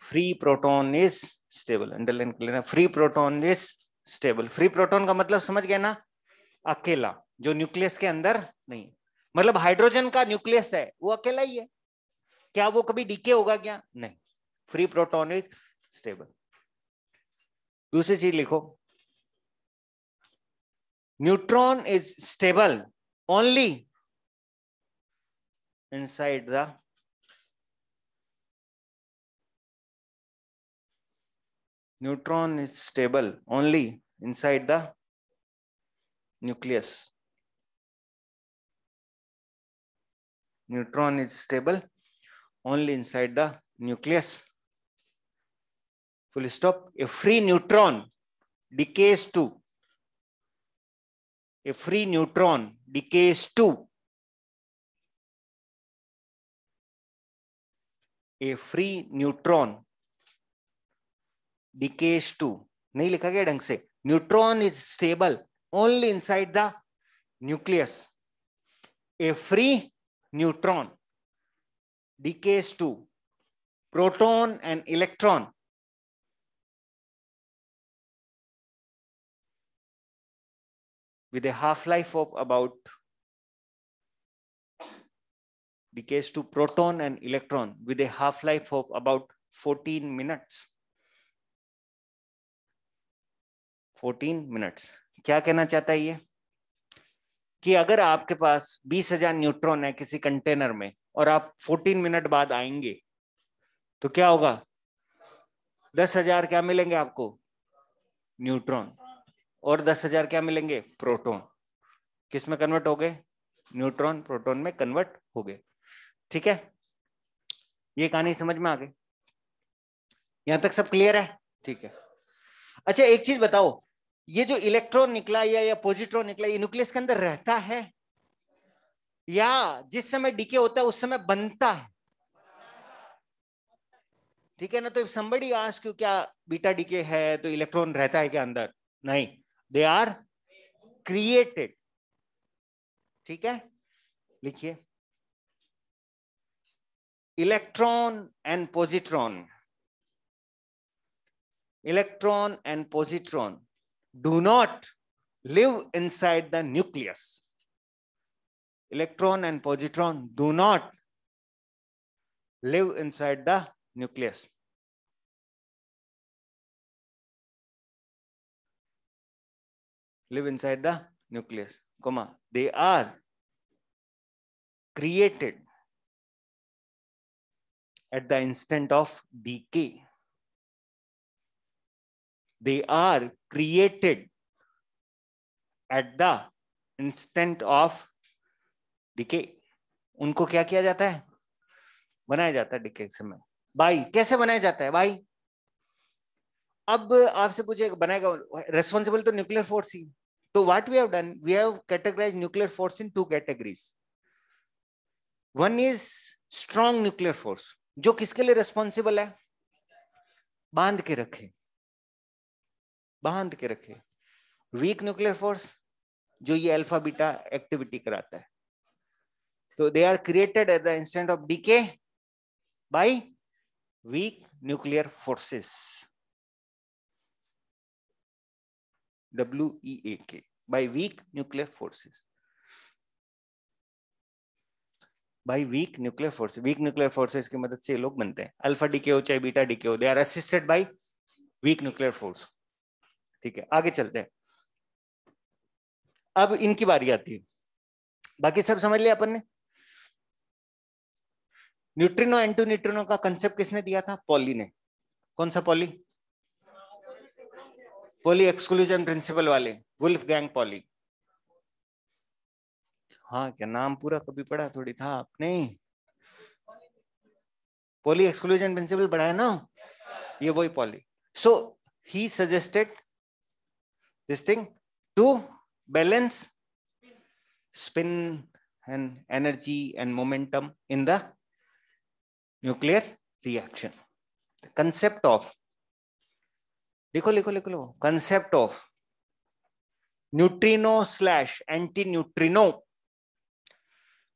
[SPEAKER 1] Free proton is stable. Underline कर लेना. Free proton is stable. Free proton का मतलब समझ गए ना? अकेला, जो न्यूक्लियस के अंदर नहीं. मतलब हाइड्रोजन का न्यूक्लियस है वो अकेला ही है. क्या वो कभी डीके होगा क्या? नहीं. Free proton is stable. दूसरी चीज लिखो, neutron is stable only inside the neutron is stable only inside the nucleus. Neutron is stable only inside the nucleus. Full stop. A free neutron decays to a free neutron decays to a free neutron decays to, नहीं लिखा गया ढंग से. Neutron is stable only inside the nucleus. A free neutron decays to proton and electron with a half-life of about decays to proton and electron with a half-life of about 14 minutes. 14 minutes. क्या कहना चाहता है ये? कि अगर आपके पास 20,000 neutron है किसी कंटेनर में और आप 14 मिनट बाद आएंगे तो क्या होगा? 10,000 क्या मिलेंगे आपको? न्यूट्रॉन. और 10,000 क्या मिलेंगे? प्रोटॉन. किस में कन्वर्ट हो गए? न्यूट्रॉन प्रोटॉन में कन्वर्ट हो गए. ठीक है, ये कहानी समझ में आ गई? यहां तक सब क्लियर है? ठीक है. अच्छा, एक चीज बताओ, ये जो इलेक्ट्रॉन निकला या पॉजिट्रॉन निकला, ये न्यूक्लियस के अंदर रहता है या जिस समय डीके होता है उस समय बनता है? ठीक है ना. तो somebody ask you क्या बीटा डीके है तो इलेक्ट्रॉन रहता है क्या अंदर? नहीं, दे आर क्रिएटेड. ठीक है, लिखिए electron and positron. Electron and positron do not live inside the nucleus. Electron and positron do not live inside the nucleus. Live inside the nucleus, comma, they are created at the instant of decay. They are created at the instant of decay. उनको क्या किया जाता है? बनाया जाता है decay के समय. भाई कैसे बनाया जाता है भाई? अब आपसे पूछे बनाएगा, रेस्पॉन्सिबल तो न्यूक्लियर फोर्स ही. तो what we have done, we have categorized nuclear force in 2 categories. One is strong nuclear force, जो किसके लिए रेस्पॉन्सिबल है? बांध के रखे, बांध के रखे. वीक न्यूक्लियर फोर्स, जो ये अल्फा बीटा एक्टिविटी कराता है. तो they are created at the instant of decay by weak nuclear forces. WEAK, by weak nuclear forces. By weak nuclear forces. Weak nuclear forces की मदद से ये लोग बनते हैं. अल्फा डीके हो चाहे बीटा डीके हो, they are assisted by weak nuclear force. ठीक है, आगे चलते हैं. अब इनकी बारी आती है. बाकी सब समझ लिया अपन ने. न्यूट्रिनो एंटी न्यूट्रिनो का कंसेप्ट किसने दिया था? पॉली ने. कौन सा पॉली? पॉली एक्सक्लूजन प्रिंसिपल वाले, वुल्फगैंग पॉली. हाँ, क्या नाम पूरा कभी पढ़ा थोड़ी था आपने? पॉली एक्सक्लूजन प्रिंसिपल पढ़ा है ना, ये वही Pauli. So he suggested this thing to balance spin and energy and momentum in the nuclear reaction. The concept of, लिखो लिखो लिखो लो, concept of neutrino slash anti-neutrino.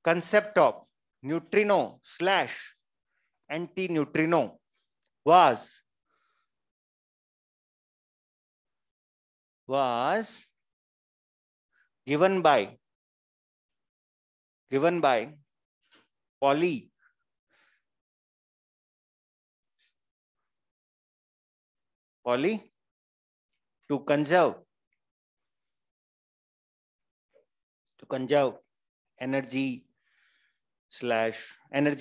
[SPEAKER 1] Concept of neutrino slash anti-neutrino was given by Pauli to conserve energy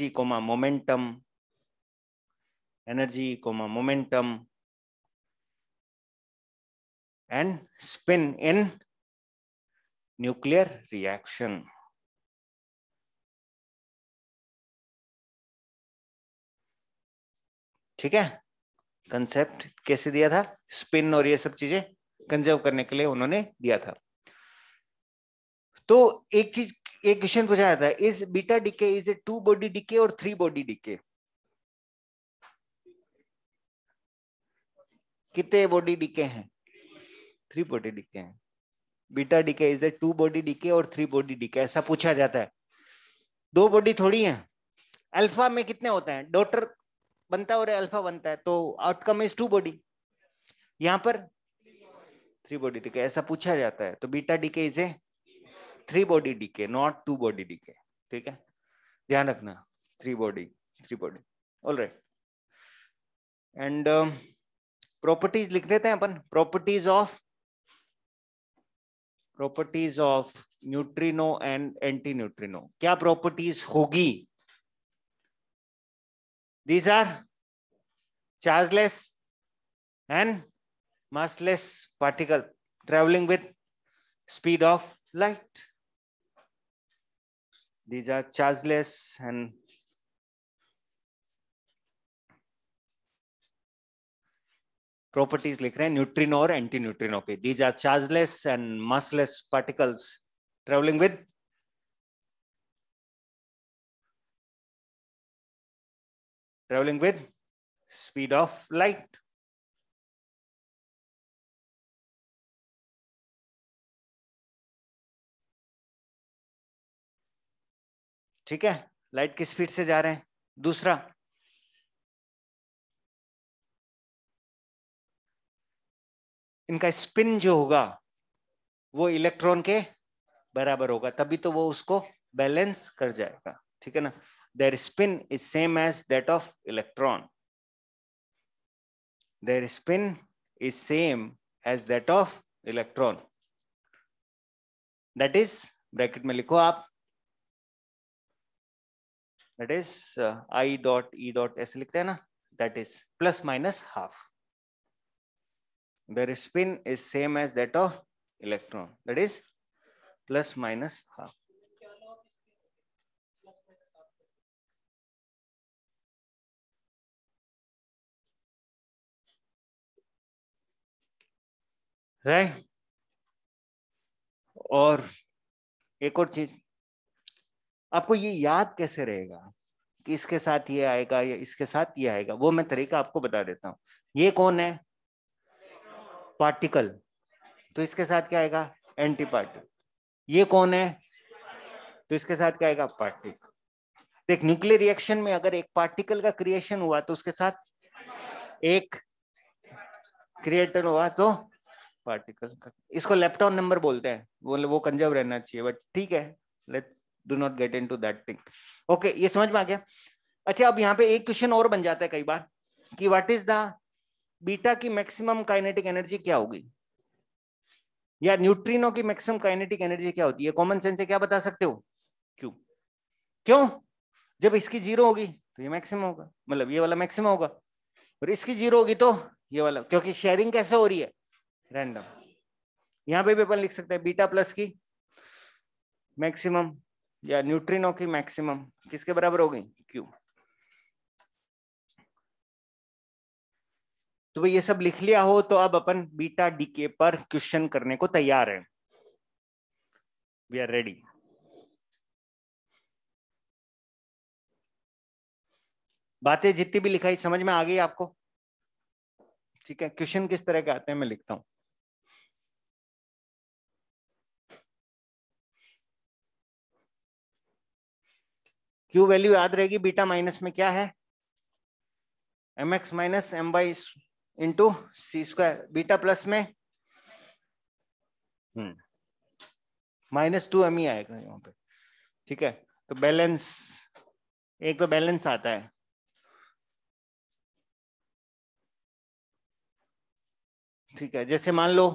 [SPEAKER 1] comma momentum and spin in nuclear reaction. ठीक है, concept कैसे दिया था? Spin और ये सब चीजें कंजर्व करने के लिए उन्होंने दिया था. तो एक क्वेश्चन पूछा जाता है, is beta decay is a 2 body decay और 3 बॉडी डीके? कितने बॉडी डीके हैं? 3 बॉडी डीके हैं. Beta decay is a 2 body decay और 3 बॉडी डीके, ऐसा पूछा जाता है. 2 बॉडी थोड़ी है. अल्फा में कितने होते हैं? डॉटर बनता है और अल्फा बनता है, तो आउटकम इज 2 बॉडी. यहां पर 3 बॉडी डीके, ऐसा पूछा जाता है. तो beta decay is a 3 body decay, not 2 body decay. ठीक है, ध्यान रखना. 3 body. All right. And properties लिख देते हैं अपन. Properties of neutrino and anti neutrino. क्या प्रॉपर्टीज होगी? These are chargeless and massless particle traveling with speed of light. These are chargeless and properties लिख रहे हैं न्यूट्रिनो और एंटी न्यूट्रिनो के. These are chargeless and massless particles traveling with speed of light. ठीक है, light की speed से जा रहे हैं. दूसरा, इनका स्पिन जो होगा वो इलेक्ट्रॉन के बराबर होगा, तभी तो वो उसको बैलेंस कर जाएगा. ठीक है ना. Their spin is same as that of electron. Their spin is same as that of electron. That is, bracket में लिखो आप, that is I dot E dot ऐसे लिखते हैं ना, that is plus minus half. Their spin is same as that of electron, that is plus minus half. Right? और एक और चीज, आपको ये याद कैसे रहेगा कि इसके साथ ये आएगा या इसके साथ ये आएगा, वो मैं तरीका आपको बता देता हूं. ये कौन है? पार्टिकल. तो इसके साथ क्या आएगा? Anti particle. ये कौन है? तो इसके साथ क्या आएगा? पार्टिकल. देख, न्यूक्लियर रिएक्शन में अगर एक पार्टिकल का क्रिएशन हुआ तो उसके साथ एक क्रिएटर हुआ तो पार्टिकल का. इसको लेप्टॉन नंबर बोलते हैं, वो कंजर्व रहना चाहिए, बट ठीक है, let's do not get into that thing. Okay, ये समझ में आ गया. अच्छा, अब यहाँ पे एक क्वेश्चन और बन जाता है कई बार कि व्हाट इज द बीटा की मैक्सिमम काइनेटिक एनर्जी क्या होगी, या न्यूट्रिनो की मैक्सिमम काइनेटिक एनर्जी क्या होती है? कॉमन सेंस से क्या बता सकते हो? क्यों? क्यों? जब इसकी जीरो होगी तो ये मैक्सिमम होगा, मतलब ये वाला मैक्सिमम होगा, और इसकी जीरो होगी तो ये वाला, क्योंकि शेयरिंग कैसे हो रही है? रैंडम. यहां पे भी अपन लिख सकते हैं बीटा प्लस की मैक्सिमम या न्यूट्रिनो की मैक्सिमम किसके बराबर होगी? क्यू. तो भाई ये सब लिख लिया हो तो अब अपन बीटा डीके पर क्वेश्चन करने को तैयार है. We are ready. बातें जितनी भी लिखाई समझ में आ गई आपको? ठीक है, क्वेश्चन किस तरह के आते हैं मैं लिखता हूं. क्यू वैल्यू याद रहेगी, बीटा माइनस में क्या है? mx minus M by into C square. Beta plus में -2m ही आएगा यहाँ पे. ठीक है, तो बैलेंस, एक तो बैलेंस आता है. ठीक है, जैसे मान लो,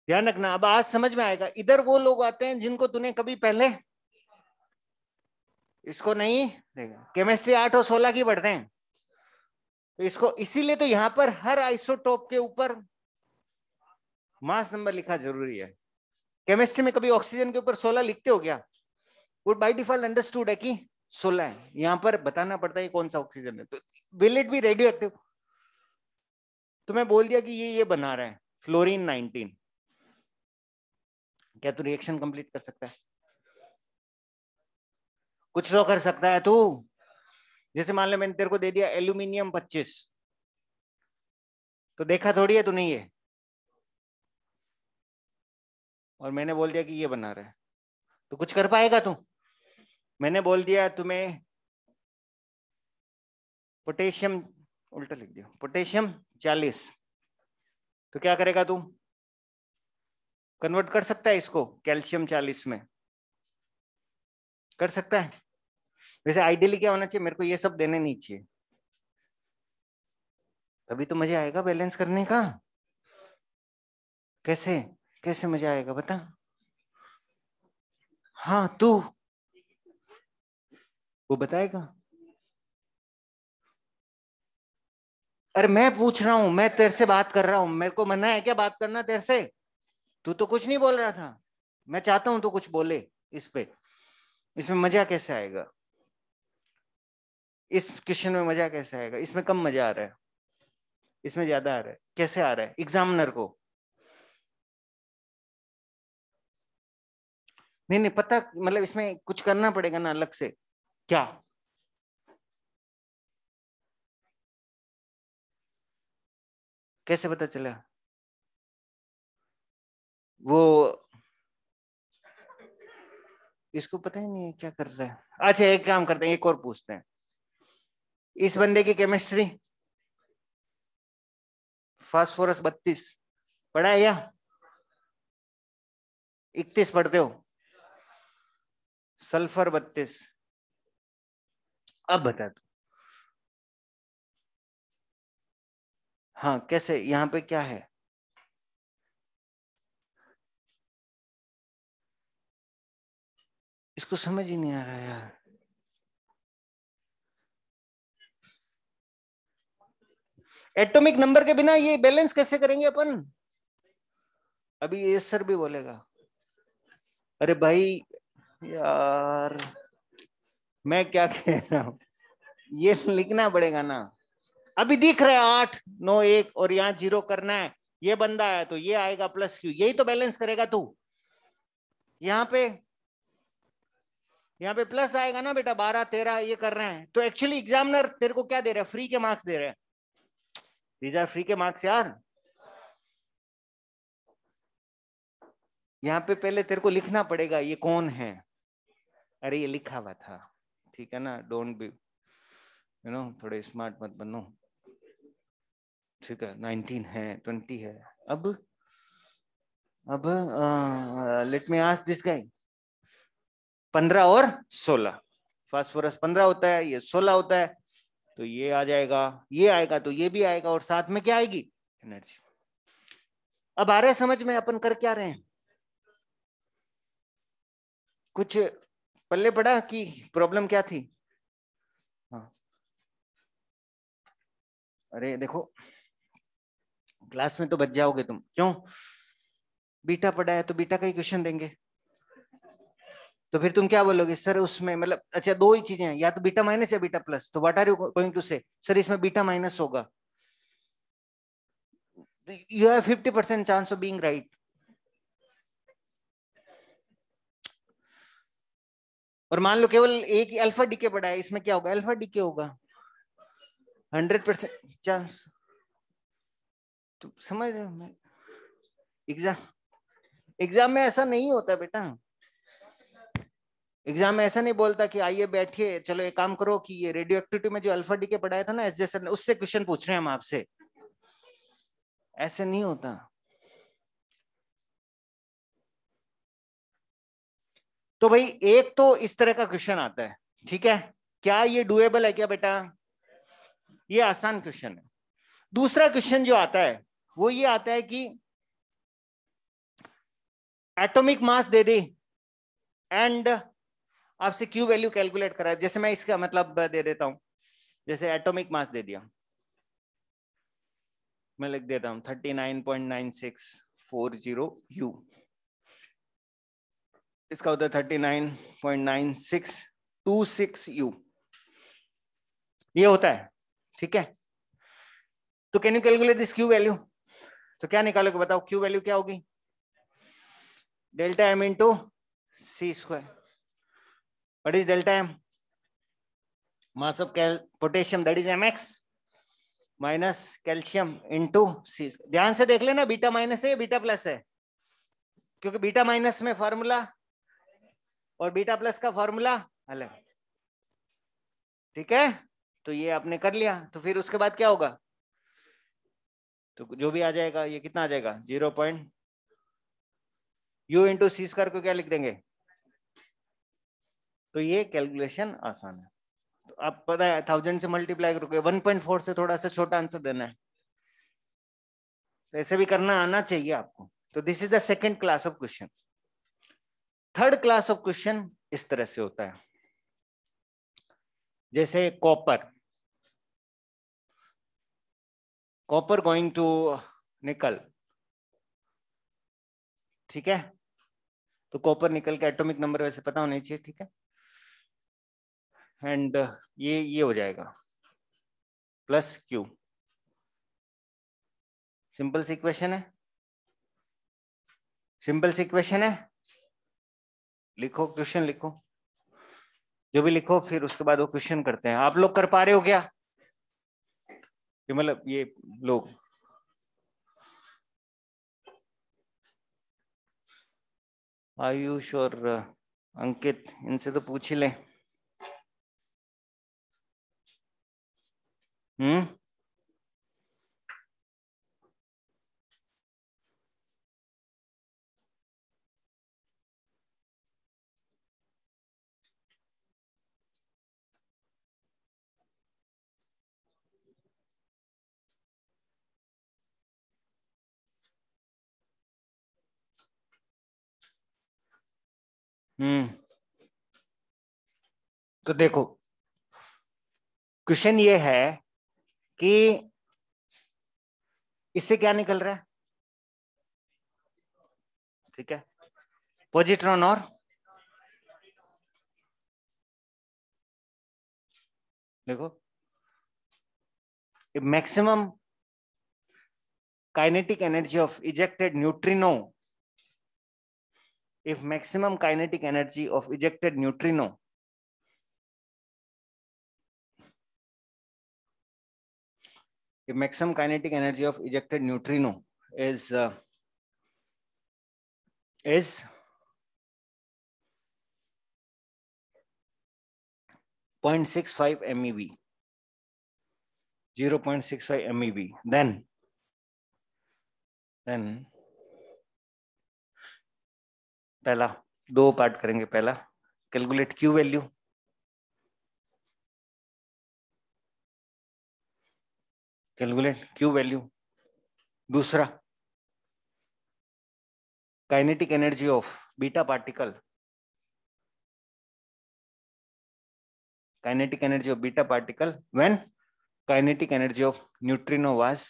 [SPEAKER 1] ध्यान रखना, अब आज समझ में आएगा. इधर वो लोग आते हैं जिनको तूने कभी पहले इसको नहीं देखा. केमिस्ट्री 8 और 16 की पढ़ते हैं, तो इसको इसीलिए तो यहां पर हर आइसोटोप के ऊपर मास नंबर लिखा जरूरी है. केमिस्ट्री में कभी ऑक्सीजन के ऊपर 16 लिखते हो क्या? वो बाय डिफॉल्ट अंडरस्टूड है कि 16 है. यहां पर बताना पड़ता है कौन सा ऑक्सीजन है. तो will it be radio active? तो मैं बोल दिया कि ये बना रहा है फ्लोरीन 19, क्या तू रिएक्शन कंप्लीट कर सकता है? कुछ तो कर सकता है तू. जैसे मान ले मैंने तेरे को दे दिया एल्यूमिनियम 25, तो देखा थोड़ी है तूने ये, और मैंने बोल दिया कि ये बना रहा है, तो कुछ कर पाएगा तू? मैंने बोल दिया तुम्हें पोटेशियम, उल्टा लिख दिया, पोटेशियम 40, तो क्या करेगा तू? कन्वर्ट कर सकता है इसको कैल्शियम 40 में? कर सकता है. वैसे आइडियली क्या होना चाहिए, मेरे को ये सब देने नहीं चाहिए, तभी तो मजा आएगा बैलेंस करने का. कैसे कैसे मजा आएगा बता? हाँ, तू वो बताएगा. अरे मैं पूछ रहा हूं, मैं तेरे से बात कर रहा हूं, मेरे को मना है क्या बात करना तेरे से? तू तो कुछ नहीं बोल रहा था. मैं चाहता हूं तू कुछ बोले इस पे. इसमें मजा कैसे आएगा? इस क्वेश्चन में मजा कैसे आएगा? इसमें कम मजा आ रहा है, इसमें ज्यादा आ रहा है. कैसे आ रहा है एग्जामिनर को? नहीं नहीं पता, मतलब इसमें कुछ करना पड़ेगा ना अलग से. क्या? कैसे पता चला? वो इसको पता ही नहीं है क्या कर रहा है. अच्छा, एक काम करते हैं, एक और पूछते हैं. इस बंदे की केमिस्ट्री फास्फोरस 32 पढ़ा है या 31 पढ़ते हो? सल्फर 32. अब बता दो. हाँ, कैसे? यहाँ पे क्या है? इसको समझ ही नहीं आ रहा यार. एटॉमिक नंबर के बिना ये बैलेंस कैसे करेंगे अपन? अभी ये सर भी बोलेगा अरे भाई यार मैं क्या कह रहा हूं, ये लिखना पड़ेगा ना। अभी दिख रहा है 8 9 1 और यहाँ 0 करना है, ये बंदा है तो ये आएगा प्लस क्यू, यही तो बैलेंस करेगा तू। यहाँ पे प्लस आएगा ना बेटा, 12 13 ये कर रहे हैं तो एक्चुअली एग्जामिनर तेरे को क्या दे रहा है? फ्री के मार्क्स दे रहे हैं। दीज आर फ्री के मार्क्स यार। यहाँ पे पहले तेरे को लिखना पड़ेगा ये कौन है। अरे ये लिखा हुआ था, ठीक है ना, डोंट बी थोड़े स्मार्ट मत बनो, ठीक है। 19 है, 20 है। अब let me ask this guy, 15 और 16, फास्फोरस 15 होता है, ये 16 होता है, तो ये आ जाएगा, ये आएगा तो ये भी आएगा, और साथ में क्या आएगी? एनर्जी। अब आ रहा है समझ में अपन कर क्या रहे हैं? कुछ पल्ले पड़ा कि प्रॉब्लम क्या थी? हाँ अरे देखो क्लास में तो बच जाओगे तुम, क्यों? बीटा पढ़ा है तो बीटा का ही क्वेश्चन देंगे, तो फिर तुम क्या बोलोगे सर उसमें, मतलब अच्छा दो ही चीजें हैं, या तो बीटा माइनस या बीटा प्लस, तो what are you going to say? Sir इसमें बीटा माइनस होगा, you have 50% chance of being right. और मान लो केवल एक अल्फा डीके पड़ा है, इसमें क्या होगा? अल्फा डीके होगा, 100% चांस। तो समझ रहे हो? एग्जाम एग्जाम में ऐसा नहीं होता बेटा, एग्जाम में ऐसा नहीं बोलता कि आइए बैठिए चलो एक काम करो कि ये रेडियो एक्टिविटी में जो अल्फा डीके पढ़ाया था ना एस जैसर ने, उससे क्वेश्चन पूछ रहे हैं हम आपसे, ऐसे नहीं होता। तो भाई एक तो इस तरह का क्वेश्चन आता है, ठीक है, क्या ये डुएबल है क्या बेटा? ये आसान क्वेश्चन है। दूसरा क्वेश्चन जो आता है वो ये आता है कि atomic mass they they and आपसे क्यू वैल्यू कैलकुलेट करा, जैसे मैं इसका मतलब दे देता हूं, जैसे एटॉमिक मास दे दिया, मैं लिख देता हूं 39.9640 U, इसका होता है 39.9626U, ये होता है, ठीक है। तो can you calculate this Q value? तो क्या निकालोगे बताओ, क्यू वैल्यू क्या होगी? Delta M into C square. What is delta M? Mass of potassium, that is mx minus calcium into C. ध्यान से देख लेना बीटा माइनस है या बीटा प्लस है, क्योंकि बीटा माइनस में फॉर्मूला और बीटा प्लस का फॉर्मूला अलग, ठीक है। तो ये आपने कर लिया, तो फिर उसके बाद क्या होगा? तो जो भी आ जाएगा ये कितना आ जाएगा? 0. U इंटू सी स्क्वायर को क्या लिख देंगे? तो ये कैलकुलेशन आसान है। तो आप पता है 1000 से मल्टीप्लाई करोगे, 1.4 से थोड़ा सा छोटा आंसर देना है, तो ऐसे भी करना आना चाहिए आपको। तो this is the second class of question. Third class of question इस तरह से होता है, जैसे कॉपर, कॉपर गोइंग टू निकल, ठीक है। तो कॉपर निकल के एटॉमिक नंबर वैसे पता होना चाहिए, ठीक है। एंड ये हो जाएगा प्लस क्यू, सिंपल सी इक्वेशन है, सिंपल सी इक्वेशन है। लिखो क्वेश्चन लिखो, जो भी लिखो, फिर उसके बाद वो क्वेश्चन करते हैं। आप लोग कर पा रहे हो क्या? कि मतलब ये लोग आयुष और अंकित, इनसे तो पूछ ही ले। हम्म हम्म तो देखो क्वेश्चन ये है कि इससे क्या निकल रहा है? ठीक है, पॉजिट्रॉन और देखो maximum kinetic energy of ejected neutrino, if maximum kinetic energy of ejected neutrino if maximum kinetic energy of ejected neutrino is 0.65 MeV, 0.65 MeV, then पहला दो पार्ट करेंगे। पहला कैलकुलेट क्यू वैल्यू, दूसरा kinetic energy of beta particle, when kinetic energy of neutrino was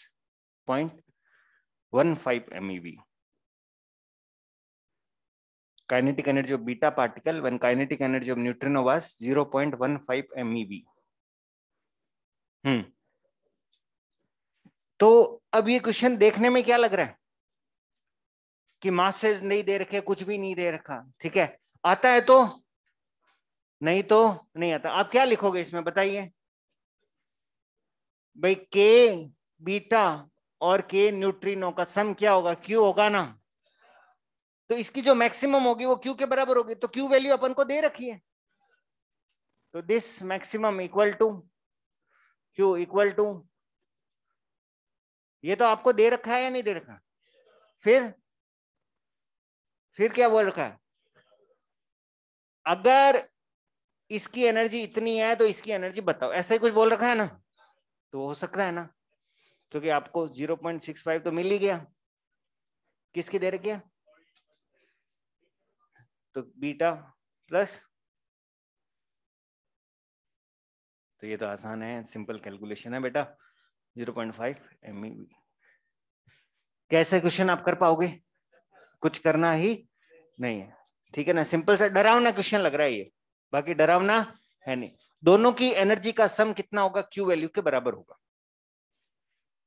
[SPEAKER 1] 0.15 MeV. Kinetic energy of beta particle when kinetic energy of neutrino was 0.15 MeV. तो अब ये question देखने में क्या लग रहा है कि मास से नहीं दे रखे, कुछ भी नहीं दे रखा, ठीक है, आता है तो नहीं तो नहीं आता। आप क्या लिखोगे इसमें बताइए भाई? के बीटा और के न्यूट्रिनो का सम क्या होगा? क्यू होगा ना। तो इसकी जो मैक्सिमम होगी वो क्यू के बराबर होगी, तो क्यू वैल्यू अपन को दे रखी है, तो this maximum equal to Q equal to, ये तो आपको दे रखा है या नहीं दे रखा? फिर क्या बोल रखा है? अगर इसकी एनर्जी इतनी है तो इसकी एनर्जी बताओ, ऐसा ही कुछ बोल रखा है ना। तो हो सकता है ना, क्योंकि आपको 0.65 तो मिल ही गया, किसकी दे रखी है? तो बीटा प्लस, तो ये तो आसान है, सिंपल कैलकुलेशन है बेटा, 0.5 MeV। कैसे क्वेश्चन आप कर पाओगे? कुछ करना ही नहीं है, ठीक है ना, सिंपल सा डरावना क्वेश्चन लग रहा है ये, बाकी डरावना है नहीं। दोनों की एनर्जी का सम कितना होगा? क्यू वैल्यू के बराबर होगा,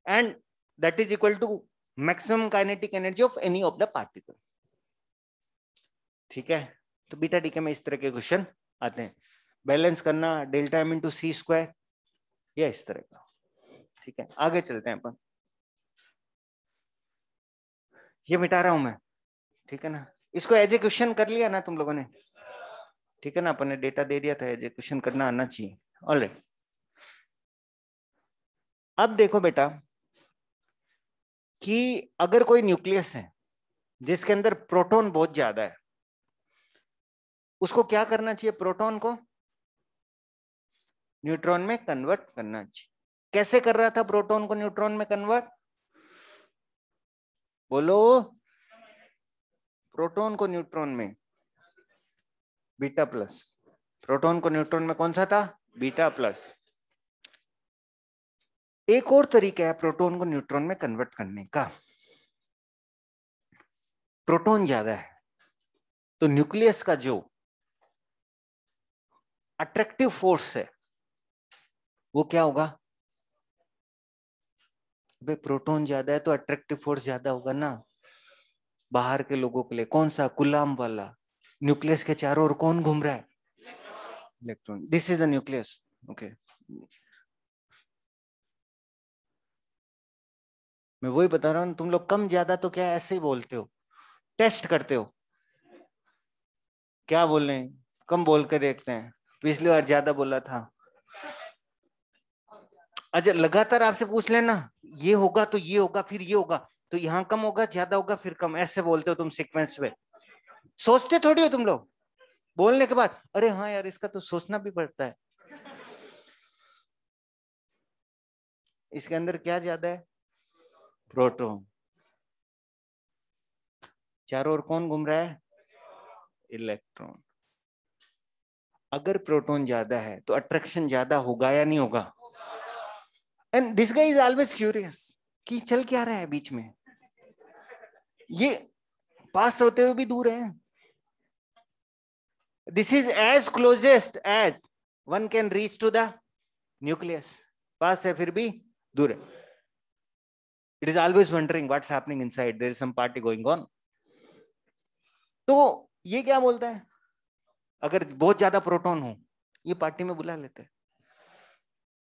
[SPEAKER 1] and that is equal to maximum kinetic energy of any of the particle, ठीक है। तो बीटा डीके में इस तरह के क्वेश्चन आते हैं, बैलेंस करना delta M into C square या इस तरह का, ठीक है। आगे चलते हैं अपन, ये मिटा रहा हूं मैं, ठीक है ना, इसको एज ए क्वेश्चन कर लिया ना तुम लोगों ने, ठीक है ना, अपन ने डेटा दे दिया था, एज ए क्वेश्चन करना आना चाहिए। ऑलराइट, अब देखो बेटा कि अगर कोई न्यूक्लियस है जिसके अंदर प्रोटॉन बहुत ज्यादा है, उसको क्या करना चाहिए? प्रोटॉन को न्यूट्रॉन में कन्वर्ट करना चाहिए। कैसे कर रहा था प्रोटॉन को न्यूट्रॉन में कन्वर्ट? बोलो। प्रोटॉन को न्यूट्रॉन में बीटा प्लस, प्रोटॉन को न्यूट्रॉन में कौन सा था? Beta plus. एक और तरीका है प्रोटॉन को न्यूट्रॉन में कन्वर्ट करने का, प्रोटॉन ज्यादा है तो न्यूक्लियस का जो अट्रैक्टिव फोर्स है वो क्या होगा? भाई प्रोटॉन ज्यादा है तो अट्रैक्टिव फोर्स ज्यादा होगा ना, बाहर के लोगों के लिए। कौन सा? कूलाम वाला। न्यूक्लियस के चारों ओर कौन घूम रहा है? Electron. This is the nucleus, okay. मैं वही बता रहा हूँ, तुम लोग कम ज्यादा तो क्या ऐसे ही बोलते हो, टेस्ट करते हो, क्या बोल रहे हैं, कम बोल के देखते हैं, पिछली बार ज्यादा बोला था। अच्छा, लगातार आपसे पूछ लेना, ये होगा तो ये होगा, फिर ये होगा, तो यहाँ कम होगा, ज्यादा होगा, फिर कम, ऐसे बोलते हो तुम सीक्वेंस में। सोचते थोड़ी हो तुम लोग, बोलने के बाद अरे हाँ यार इसका तो सोचना भी पड़ता है। इसके अंदर क्या ज्यादा है? प्रोटॉन। चारों ओर कौन घूम रहा है? इलेक्ट्रॉन। अगर प्रोटॉन ज्यादा है तो अट्रैक्शन ज्यादा होगा या नहीं होगा? And this guy is always curious, कि चल क्या रहा है बीच में, ये पास होते हुए भी दूर है। This is as closest as one can reach to the nucleus, पास है फिर भी दूर है। It is always wondering what's happening inside, there is some party going on. तो ये क्या बोलता है, अगर बहुत ज्यादा प्रोटॉन हो ये पार्टी में बुला लेते हैं।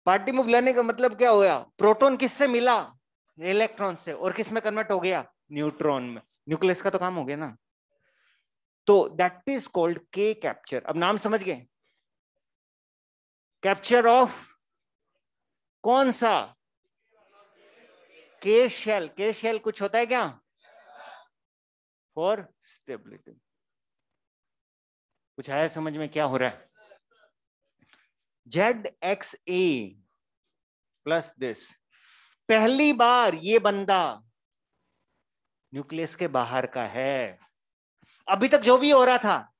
[SPEAKER 1] पार्टी में बुलाने का मतलब क्या होया, प्रोटॉन किससे मिला, इलेक्ट्रॉन से, और किस में कन्वर्ट हो गया, न्यूट्रॉन में। न्यूक्लियस का तो काम हो गया ना। तो दैट इज कॉल्ड के कैप्चर। अब नाम समझ गए, कैप्चर ऑफ कौन सा, के शेल। के शेल कुछ होता है क्या, फॉर स्टेबिलिटी। कुछ आया समझ में क्या हो रहा है, ZXA प्लस दिस, पहली बार ये बंदा न्यूक्लियस के बाहर का है। अभी तक जो भी हो रहा था,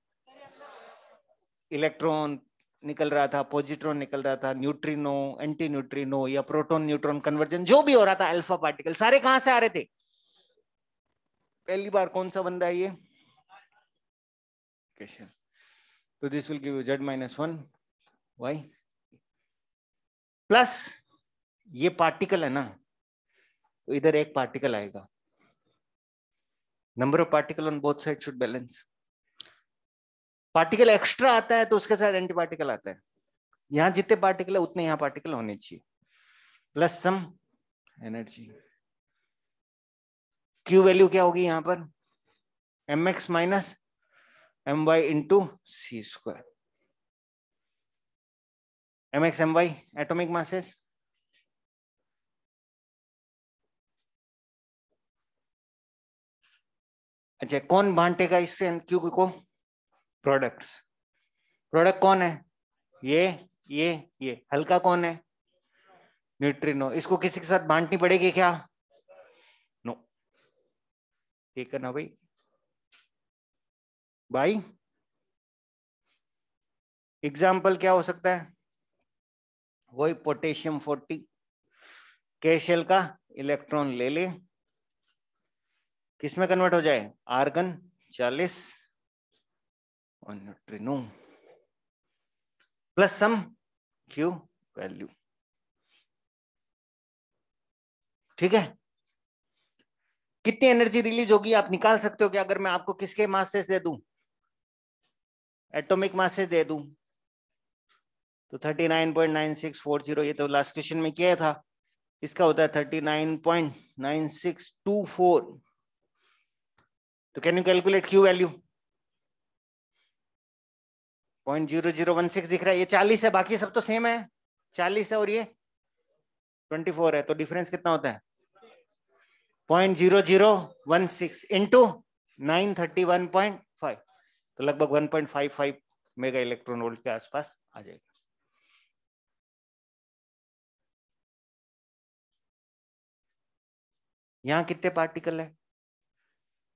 [SPEAKER 1] इलेक्ट्रॉन निकल रहा था, पॉजिट्रॉन निकल रहा था, न्यूट्रिनो, एंटी न्यूट्रिनो या प्रोटॉन न्यूट्रॉन कन्वर्जन, जो भी हो रहा था, अल्फा पार्टिकल सारे कहां से आ रहे थे, पहली बार कौन सा बंदा है ये, तो this will give you Z-1 Y plus ये पार्टिकल है ना, तो इधर एक पार्टिकल आएगा, number of particle on both side should balance. Particle extra आता है तो उसके साथ एंटी पार्टिकल आता है, यहां जितने पार्टिकल है उतने यहां पार्टिकल होने चाहिए, plus some energy. Q value क्या होगी यहां पर, mx minus my into C square. mx my atomic masses, अच्छा कौन बांटेगा इससे क्यू को, प्रोडक्ट्स। प्रोडक्ट कौन है, ये हल्का कौन है, न्यूट्रिनो। इसको किसी के साथ बांटनी पड़ेगी क्या, नो, ठीक है ना भाई, भाई एग्जाम्पल क्या हो सकता है, वही पोटेशियम 40, के शेल का इलेक्ट्रॉन ले ले, किस में कन्वर्ट हो जाए, आर्गन 40 और neutrino, plus some Q value, ठीक है। कितनी एनर्जी रिलीज होगी आप निकाल सकते हो कि अगर मैं आपको किसके मासेस दे दूं, एटॉमिक मासेस दे दूं, तो 39.9640, ये तो लास्ट क्वेश्चन में किया था, इसका होता है 39.9624। तो can you calculate Q value, 0.0016 दिख रहा है, ये 40 है, बाकी सब तो सेम है, 40 है और ये 24 है, तो डिफरेंस कितना होता है 0.0016 इंटू 931.5, तो लगभग 1.55 मेगा इलेक्ट्रॉन वोल्ट के आसपास आ जाएगा। यहां कितने पार्टिकल है,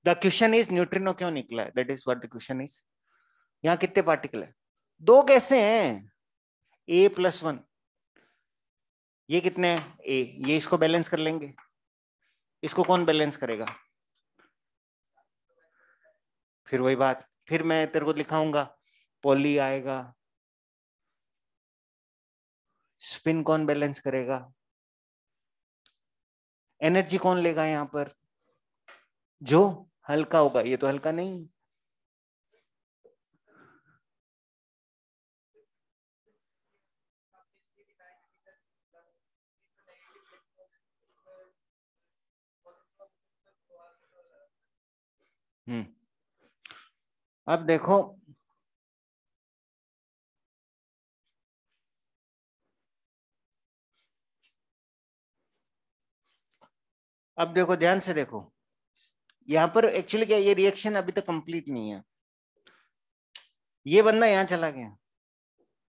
[SPEAKER 1] द क्वेश्चन इज न्यूट्रिनो क्यों निकला है, that is what the question is. यहां कितने पार्टिकल है, दो कैसे हैं, A+1, ये कितने हैं A, ये इसको बैलेंस कर लेंगे, इसको कौन बैलेंस करेगा, फिर वही बात, फिर मैं तेरे को दिखाऊंगा, पॉली आएगा, स्पिन कौन बैलेंस करेगा, एनर्जी कौन लेगा यहां पर, जो हल्का होगा, ये तो हल्का नहीं। अब देखो, अब देखो ध्यान से देखो, यहां पर एक्चुअली क्या, ये रिएक्शन अभी तक कंप्लीट नहीं है, ये बंदा यहां चला गया,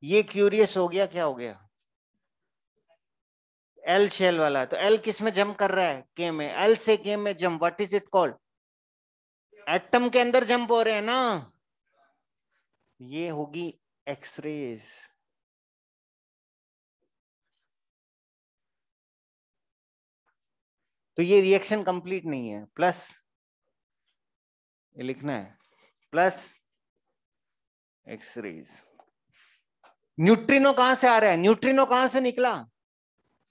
[SPEAKER 1] ये क्यूरियस हो गया, क्या हो गया, एल शेल वाला, तो एल किस में जंप कर रहा है, के में, एल से के में jump, what is it called, atom के अंदर जंप हो रहे हैं ना, ये होगी एक्सरेज। तो ये रिएक्शन कंप्लीट नहीं है, प्लस ये लिखना है प्लस एक्सरेज। न्यूट्रिनो कहां से आ रहा है? न्यूट्रिनो कहां से निकला?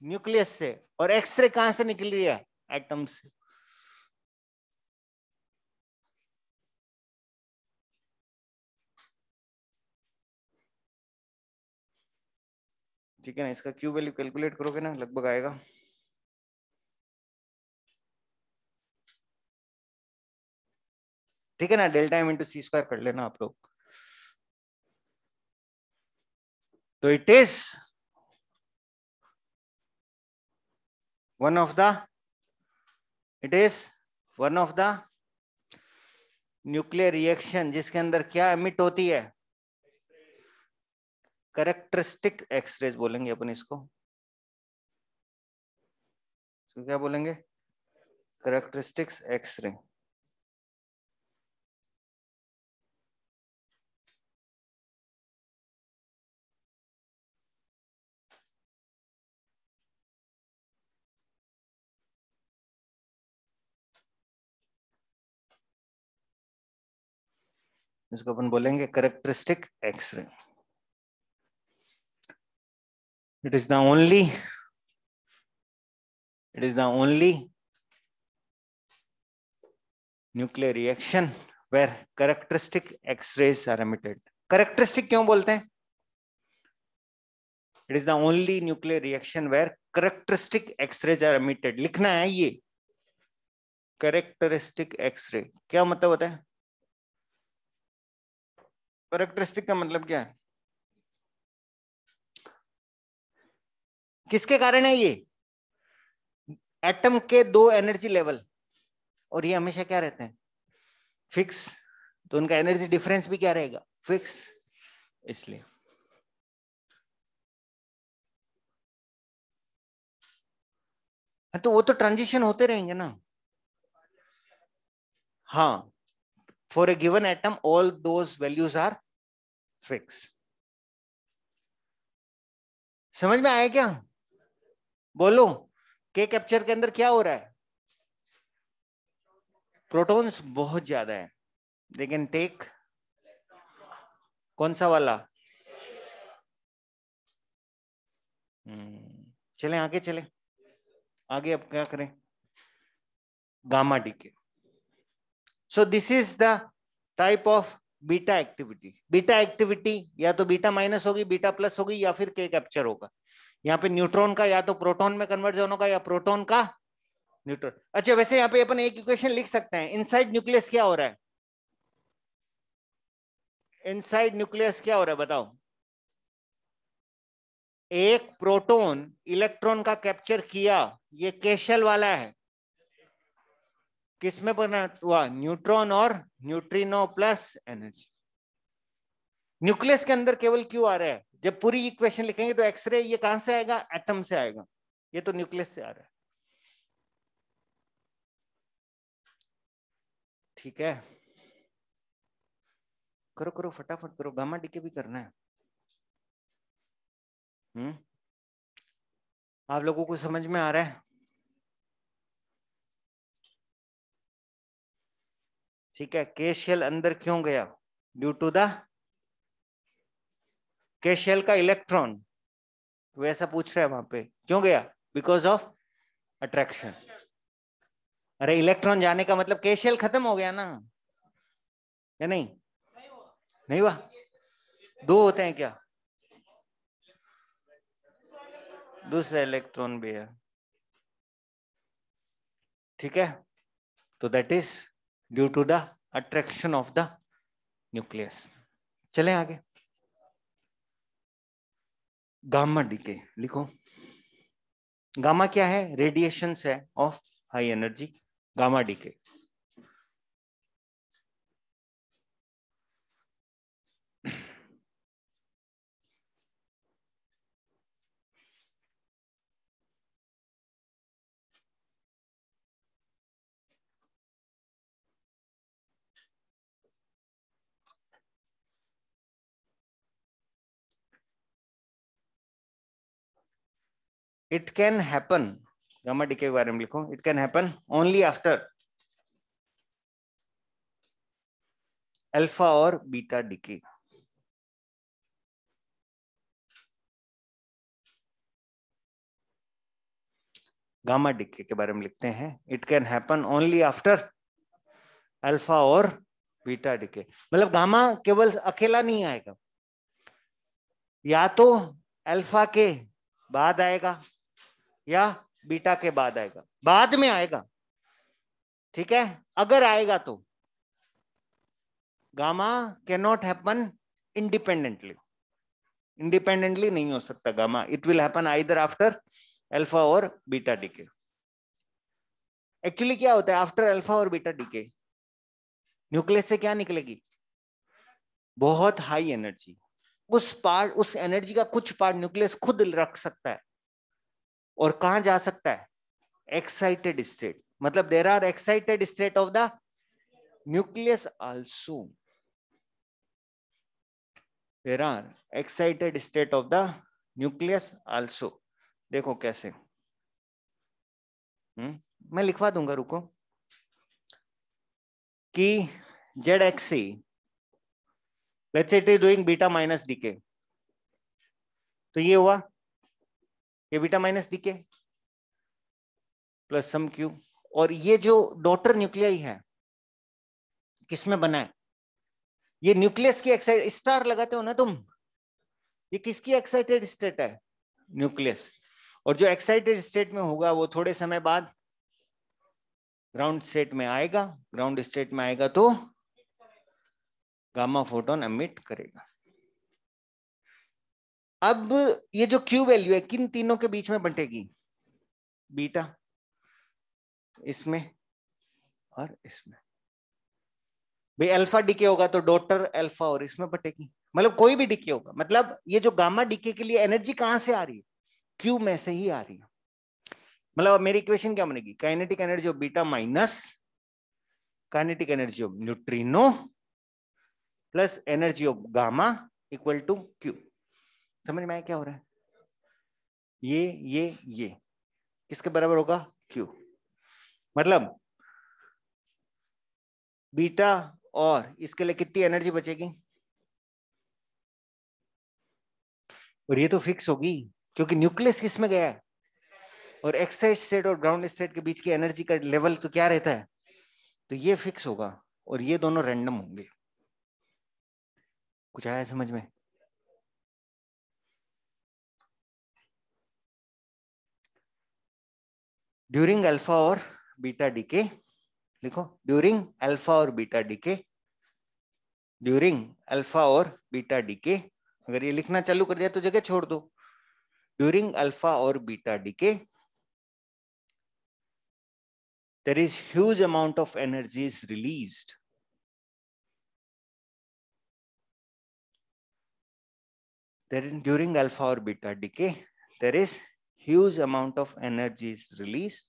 [SPEAKER 1] न्यूक्लियस से। और एक्सरे कहां से निकल रही है? एटम से। ठीक है ना? इसका क्यू वैल्यू कैलकुलेट करोगे ना, लगभग आएगा ठीक है ना, delta M into C square कर लेना आप लोग। तो it is one of the nuclear reaction जिसके अंदर क्या एमिट होती है? कैरेक्टरिस्टिक एक्सरेज बोलेंगे अपन इसको। तो क्या बोलेंगे? Characteristics x ray. इसको अपन बोलेंगे characteristic x ray. It is the only nuclear reaction where characteristic x-rays are emitted. Characteristic क्यों बोलते हैं? It is the only nuclear reaction where characteristic x-rays are emitted. लिखना है ये characteristic x-ray। क्या मतलब होता है? characteristic का मतलब क्या है? किसके कारण है ये? एटम के दो एनर्जी लेवल, और ये हमेशा क्या रहते हैं? फिक्स। तो उनका एनर्जी डिफरेंस भी क्या रहेगा? फिक्स। इसलिए तो वो तो ट्रांजिशन होते रहेंगे ना। हाँ, for a given atom all those values are fix. समझ में आया क्या? बोलो, के कैप्चर के अंदर क्या हो रहा है? प्रोटॉन्स बहुत ज्यादा है, दे कैन टेक कौन सा वाला? चलें आगे, चलें आगे। अब क्या करें? Gamma decay. So this is the type of beta activity. Beta activity या तो बीटा माइनस होगी, बीटा प्लस होगी, या फिर के कैप्चर होगा। यहाँ पे न्यूट्रॉन का या तो प्रोटॉन में कन्वर्जन होगा या प्रोटॉन का न्यूट्रॉन। अच्छा, वैसे यहाँ पे अपन एक इक्वेशन लिख सकते हैं। इनसाइड न्यूक्लियस क्या हो रहा है? इनसाइड न्यूक्लियस क्या हो रहा है बताओ? एक प्रोटॉन इलेक्ट्रॉन का कैप्चर किया, ये केशल वाला है। किसमें परिणत हुआ? न्यूट्रॉन और न्यूट्रिनो प्लस एनर्जी। न्यूक्लियस के अंदर केवल क्यू आ रहा है। जब पूरी इक्वेशन लिखेंगे तो एक्सरे ये कहां से आएगा? एटम से आएगा। ये तो न्यूक्लियस से आ रहा है। ठीक है, करो करो फटाफट करो, गामा डीके भी करना है। आप लोगों को समझ में आ रहा है? ठीक है, के शेल अंदर क्यों गया? ड्यू टू द के शेल का इलेक्ट्रॉन। वो ऐसा पूछ रहा है वहां पे, क्यों गया? Because of attraction. अरे इलेक्ट्रॉन जाने का मतलब के शेल खत्म हो गया ना, या नहीं? नहीं हुआ? दो होते हैं क्या? दूसरा इलेक्ट्रॉन भी है। ठीक है, तो that is due to the attraction of the nucleus. चलें आगे। गामा डीके लिखो। गामा क्या है? रेडिएशन है of high energy, gamma decay. It can happen gamma decay के बारे में लिखो, it can happen only after alpha और बीटा डीके। गामा डीके के बारे में लिखते हैं, it can happen only after alpha और बीटा डीके। मतलब गामा केवल अकेला नहीं आएगा, या तो अल्फा के बाद आएगा या बीटा के बाद आएगा, बाद में आएगा, ठीक है। अगर आएगा तो gamma can not happen independently, independently नहीं हो सकता gamma, it will happen either after alpha और बीटा डीके। एक्चुअली क्या होता है आफ्टर अल्फा और बीटा डीके, न्यूक्लियस से क्या निकलेगी, बहुत हाई एनर्जी। उस एनर्जी का कुछ पार्ट न्यूक्लियस खुद रख सकता है, और कहां जा सकता है, एक्साइटेड स्टेट। मतलब there are excited state of the nucleus also, there are excited state of the nucleus also. देखो कैसे, मैं लिखवा दूंगा, रुको, कि Z X C, let's say it is doing beta minus decay, तो ये हुआ, ये beta minus decay plus some Q. और ये जो डॉटर न्यूक्लियाई है किसमें बना है, ये न्यूक्लियस की एक्साइट, स्टार लगाते हो ना तुम, ये किसकी एक्साइटेड स्टेट है, न्यूक्लियस। और जो एक्साइटेड स्टेट में होगा वो थोड़े समय बाद ग्राउंड स्टेट में आएगा, ग्राउंड स्टेट में आएगा तो गामा फोटोन एमिट करेगा। अब ये जो क्यू वैल्यू है किन तीनों के बीच में बंटेगी, बीटा इसमें और इसमें। भाई अल्फा डीके होगा तो डॉटर अल्फा और इसमें बटेगी, मतलब कोई भी डीके होगा। मतलब ये जो गामा डीके के लिए एनर्जी कहां से आ रही है, क्यू में से ही आ रही है। मतलब मेरी इक्वेशन क्या बनेगी, kinetic energy of beta minus kinetic energy of neutrino plus energy of gamma equal to Q. समझ में आया क्या हो रहा है, ये किसके बराबर होगा, क्यू। मतलब बीटा और इसके लिए कितनी एनर्जी बचेगी, और ये तो फिक्स होगी क्योंकि न्यूक्लियस किसमें गया है, और एक्साइट स्टेट और ग्राउंड स्टेट के बीच की एनर्जी का लेवल तो क्या रहता है, तो ये फिक्स होगा और ये दोनों रैंडम होंगे। कुछ आया समझ में, ड्यूरिंग अल्फा और बीटा डीके, लिखो ड्यूरिंग अल्फा और बीटा डीके, ड्यूरिंग अल्फा और बीटा डीके। अगर ये लिखना चालू कर दिया तो जगह छोड़ दो। ड्यूरिंग अल्फा और beta DK there is huge amount of energy is released. During alpha or beta decay, there is huge amount of energy is released.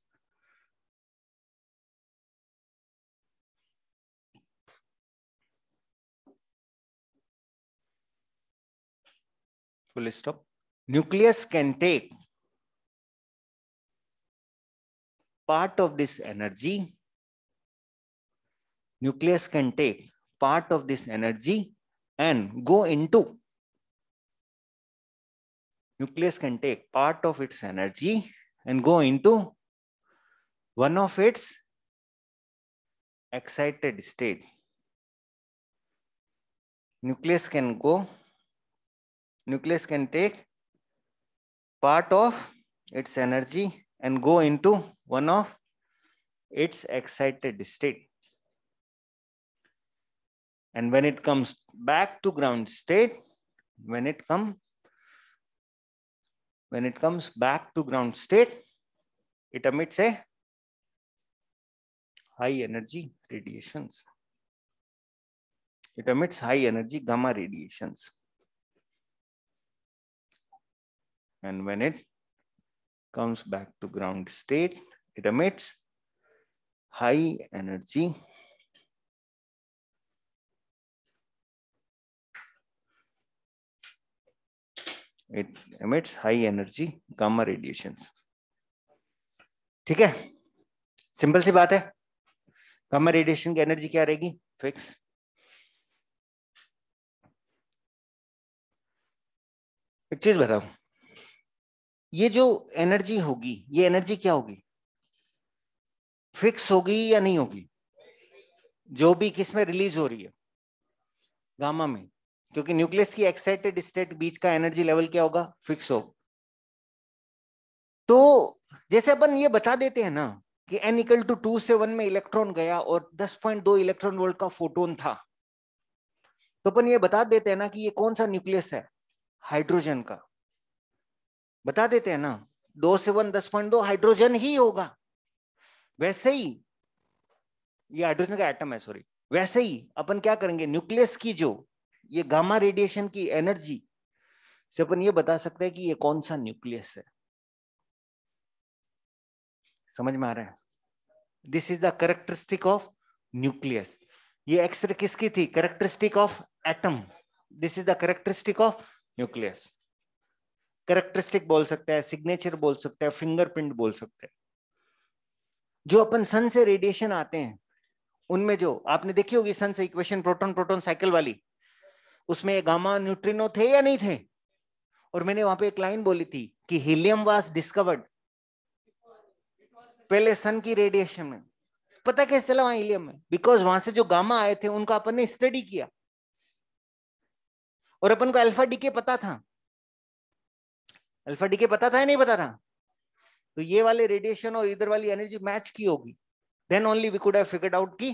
[SPEAKER 1] Full stop. Nucleus can take part of this energy. Nucleus can take part of this energy and go into. Nucleus can take part of its energy and go into one of its excited state. Nucleus can take part of its energy and go into one of its excited state. And when it comes back to ground state, when it comes back to ground state, it emits a high energy radiations. It emits high energy gamma radiations. And when it comes back to ground state, it emits high energy gamma radiations. ठीक है, simple सी बात है। Gamma radiation की energy क्या रहेगी? Fix. एक चीज बताओ, ये जो एनर्जी होगी, ये एनर्जी क्या होगी? फिक्स होगी या नहीं होगी? जो भी किस में रिलीज हो रही है? गामा में, क्योंकि न्यूक्लियस की एक्साइटेड स्टेट बीच का एनर्जी लेवल क्या होगा? फिक्स हो। तो जैसे अपन ये बता देते हैं ना कि n इक्वल टू 2 से 1 में इलेक्ट्रॉन गया और 10.2 इलेक्ट्रॉन वोल्ट का फोटोन था, तो अपन ये बता देते हैं ना कि ये कौन सा न्यूक्लियस है? हाइड्रोजन का। बता देते हैं ना, 2 से 1 10.2 हाइड्रोजन ही होगा। वैसे ही ये हाइड्रोजन का एटम है, सॉरी। वैसे ही अपन क्या करेंगे, न्यूक्लियस की जो ये गामा रेडिएशन की एनर्जी से अपन ये बता सकते हैं कि ये कौन सा न्यूक्लियस है। समझ में आ रहा है? This is the characteristic of nucleus. ये एक्सरे किसकी थी? Characteristic of atom. This is the characteristic of nucleus. Characteristic बोल सकते हैं, सिग्नेचर बोल सकते हैं, फिंगरप्रिंट बोल सकते हैं। जो अपन सन से रेडिएशन आते हैं उनमें जो आपने देखी होगी सन से इक्वेशन प्रोटॉन प्रोटॉन साइकिल वाली, उसमें गामा न्यूट्रिनो थे या नहीं थे? और मैंने वहां पे एक लाइन बोली थी कि हीलियम वाज डिस्कवर्ड पहले सन की रेडिएशन में। पता कैसे चला वहां हीलियम में? बिकॉज वहां से जो गामा आए थे उनका अपन ने स्टडी किया और अपन को अल्फा डीके पता था। अल्फा डीके पता था या नहीं पता था? तो ये वाले रेडिएशन और इधर वाली एनर्जी मैच की होगी, then only we could have figured out की।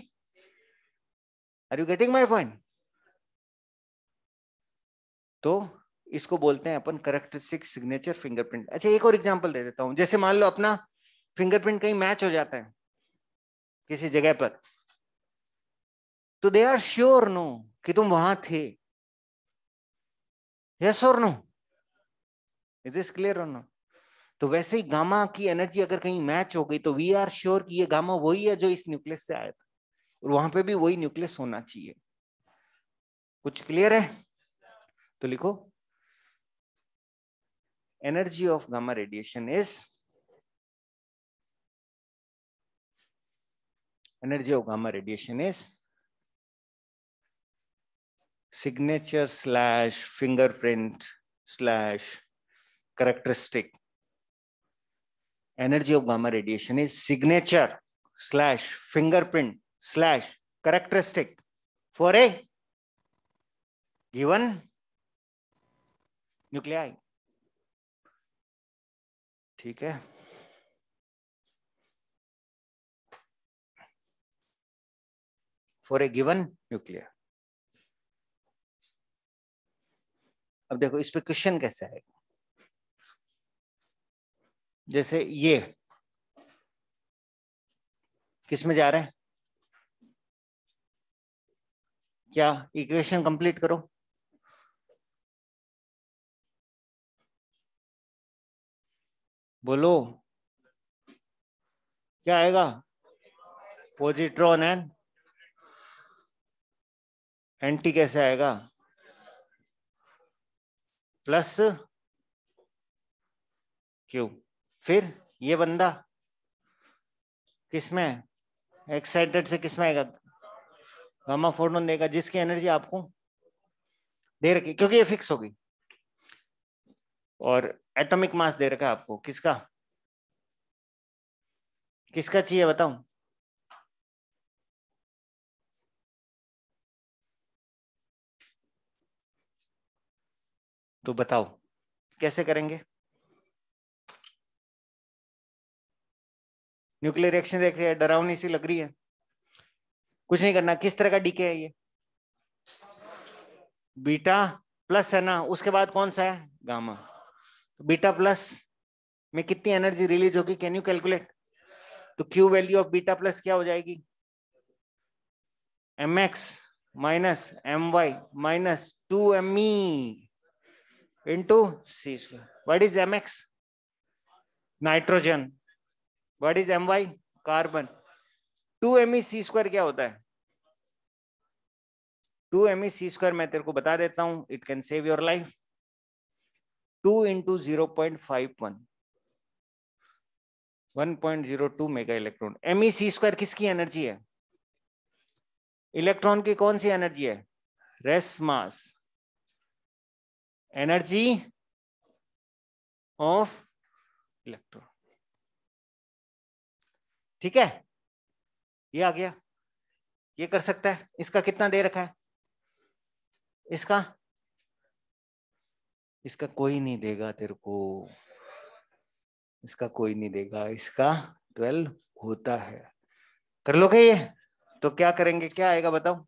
[SPEAKER 1] Are you getting my point? तो इसको बोलते हैं अपन कैरेक्टरिस्टिक सिग्नेचर फिंगरप्रिंट। अच्छा, एक और एग्जांपल दे देता हूं। जैसे मान लो अपना फिंगरप्रिंट कहीं मैच हो जाता है किसी जगह पर, तो दे आर श्योर नो कि तुम वहां थे। यस और नो? इज दिस क्लियर और नो? तो वैसे ही गामा की एनर्जी अगर कहीं मैच हो गई तो वी आर श्योर कि ये गामा वही है जो इस न्यूक्लियस से आया था, और वहां पे भी वही न्यूक्लियस होना चाहिए। कुछ क्लियर है? तो लिखो, energy of gamma radiation is, energy of gamma radiation is signature slash fingerprint slash characteristic. Energy of gamma radiation is signature slash fingerprint slash characteristic for a given nuclei. ठीक है? For a given nuclei. अब देखो इस पे question कैसे आएगा। जैसे ये किस में जा रहे हैं? क्या इक्वेशन कंप्लीट करो। बोलो क्या आएगा? पॉजिट्रॉन एंड एंटी कैसे आएगा? Plus Q. फिर ये बंदा किसमें एक्साइटेड से किसमें आएगा? गामा फोटोन देगा, जिसकी एनर्जी आपको दे रखी, क्योंकि ये फिक्स होगी। और एटॉमिक मास दे रखा है आपको, किसका? किसका चाहिए बताऊं? तो बताओ कैसे करेंगे? न्यूक्लियर रिएक्शन देख रहे हैं, डरावनी सी लग रही है। कुछ नहीं करना। किस तरह का डीके है ये? बीटा प्लस है ना, उसके बाद कौन सा है? गामा। बीटा प्लस में कितनी एनर्जी रिलीज होगी? Can you calculate? तो Q value of beta plus क्या हो जाएगी? mx minus my minus 2me into c square. What is mx? Nitrogen. What is my? Carbon. 2me c square क्या होता है? 2me c स्क्वायर मैं तेरे को बता देता हूं, it can save your life. 2 into 0.51 1.02 mega electron. MEc² किसकी एनर्जी है? इलेक्ट्रॉन की कौन सी एनर्जी है? Rest mass, energy of electron. ठीक है, ये आ गया, ये कर सकता है। इसका कितना दे रखा है? इसका कोई नहीं देगा तेरे को, इसका कोई नहीं देगा, इसका 12 होता है। कर लोगे ये? तो क्या करेंगे, क्या आएगा बताओ?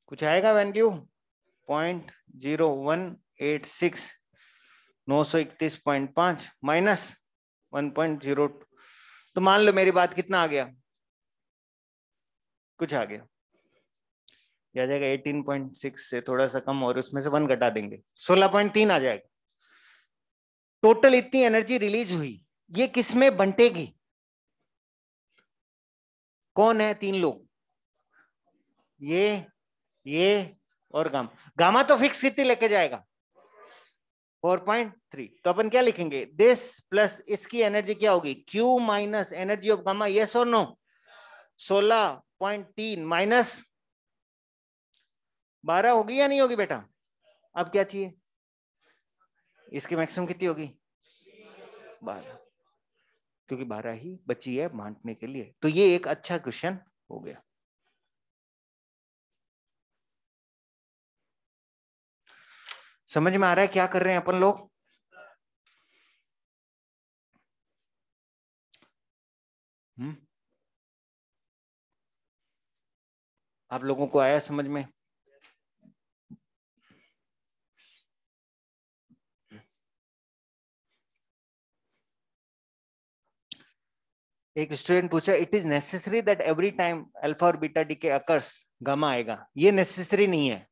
[SPEAKER 1] कुछ आएगा वैल्यू 0.0186 931.5 माइनस 1.02। तो मान लो मेरी बात, कितना आ गया? कुछ आ गया, आ जाएगा 18.6 से थोड़ा सा कम, और उसमें से 1 घटा देंगे, 16.3 आ जाएगा। टोटल इतनी एनर्जी रिलीज हुई। ये किसमें बंटेगी? कौन है 3 लोग? ये और गामा। गामा तो फिक्स कितनी लेके जाएगा? 4.3। तो अपन क्या लिखेंगे? दिस प्लस इसकी एनर्जी क्या होगी? Q minus energy of gamma, yes और नो? 16.3 माइनस 12 होगी या नहीं होगी बेटा? अब क्या चाहिए? इसकी मैक्सिमम कितनी होगी? 12, क्योंकि 12 ही बची है बांटने के लिए। तो ये एक अच्छा क्वेश्चन हो गया। समझ में आ रहा है क्या कर रहे हैं अपन लोग? आप लोगों को आया समझ में? एक स्टूडेंट पूछा, it is necessary that every time alpha और बीटा डीके अकर्स गामा आएगा? ये नेसेसरी नहीं है।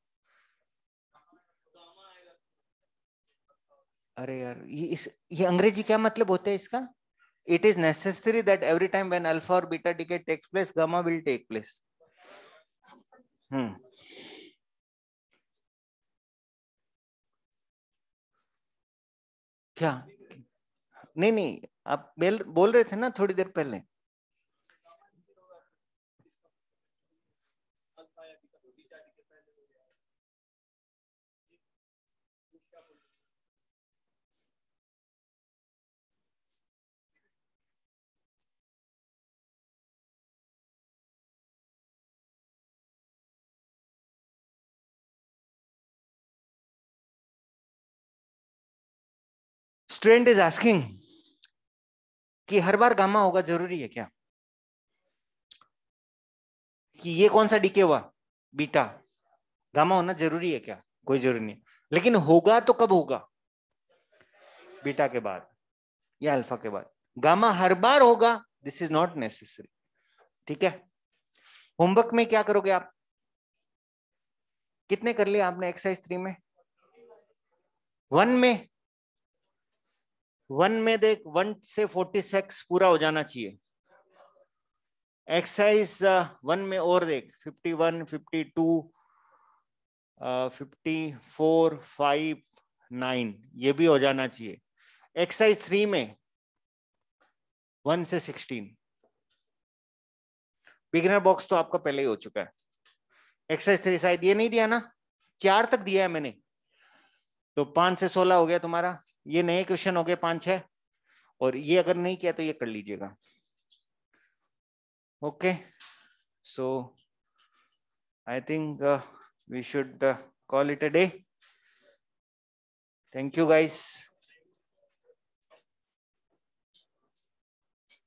[SPEAKER 1] अरे यार, ये अंग्रेजी क्या मतलब होता है इसका? It is necessary that every time when alpha और beta decay takes place gamma will take place. क्या? नहीं नहीं, आप बोल रहे थे ना थोड़ी देर पहले। स्टूडेंट इज आस्किंग कि हर बार गामा होगा जरूरी है क्या? कि ये कौन सा डीके हुआ? बीटा। गामा होना जरूरी है क्या? कोई जरूरी नहीं, लेकिन होगा तो कब होगा? बीटा के बाद या अल्फा के बाद। गामा हर बार होगा, दिस इज नॉट नेसेसरी। ठीक है, होमवर्क में क्या करोगे आप? कितने कर लिए आपने एक्सरसाइज 3 में? 1 में देख, 1 से 46 पूरा हो जाना चाहिए। एक्सरसाइज 1 में और देख, 51, 52, 54, 5, 9 ये भी हो जाना चाहिए। एक्सरसाइज 3 में 1 से 16। बिगिनर बॉक्स तो आपका पहले ही हो चुका है। एक्सरसाइज 3 शायद ये नहीं दिया ना, 4 तक दिया है मैंने, तो 5 से 16 हो गया तुम्हारा। ये नए क्वेश्चन हो गए 5, 6, और ये अगर नहीं किया तो ये कर लीजिएगा। Okay, so I think we should call it a day. Thank you guys.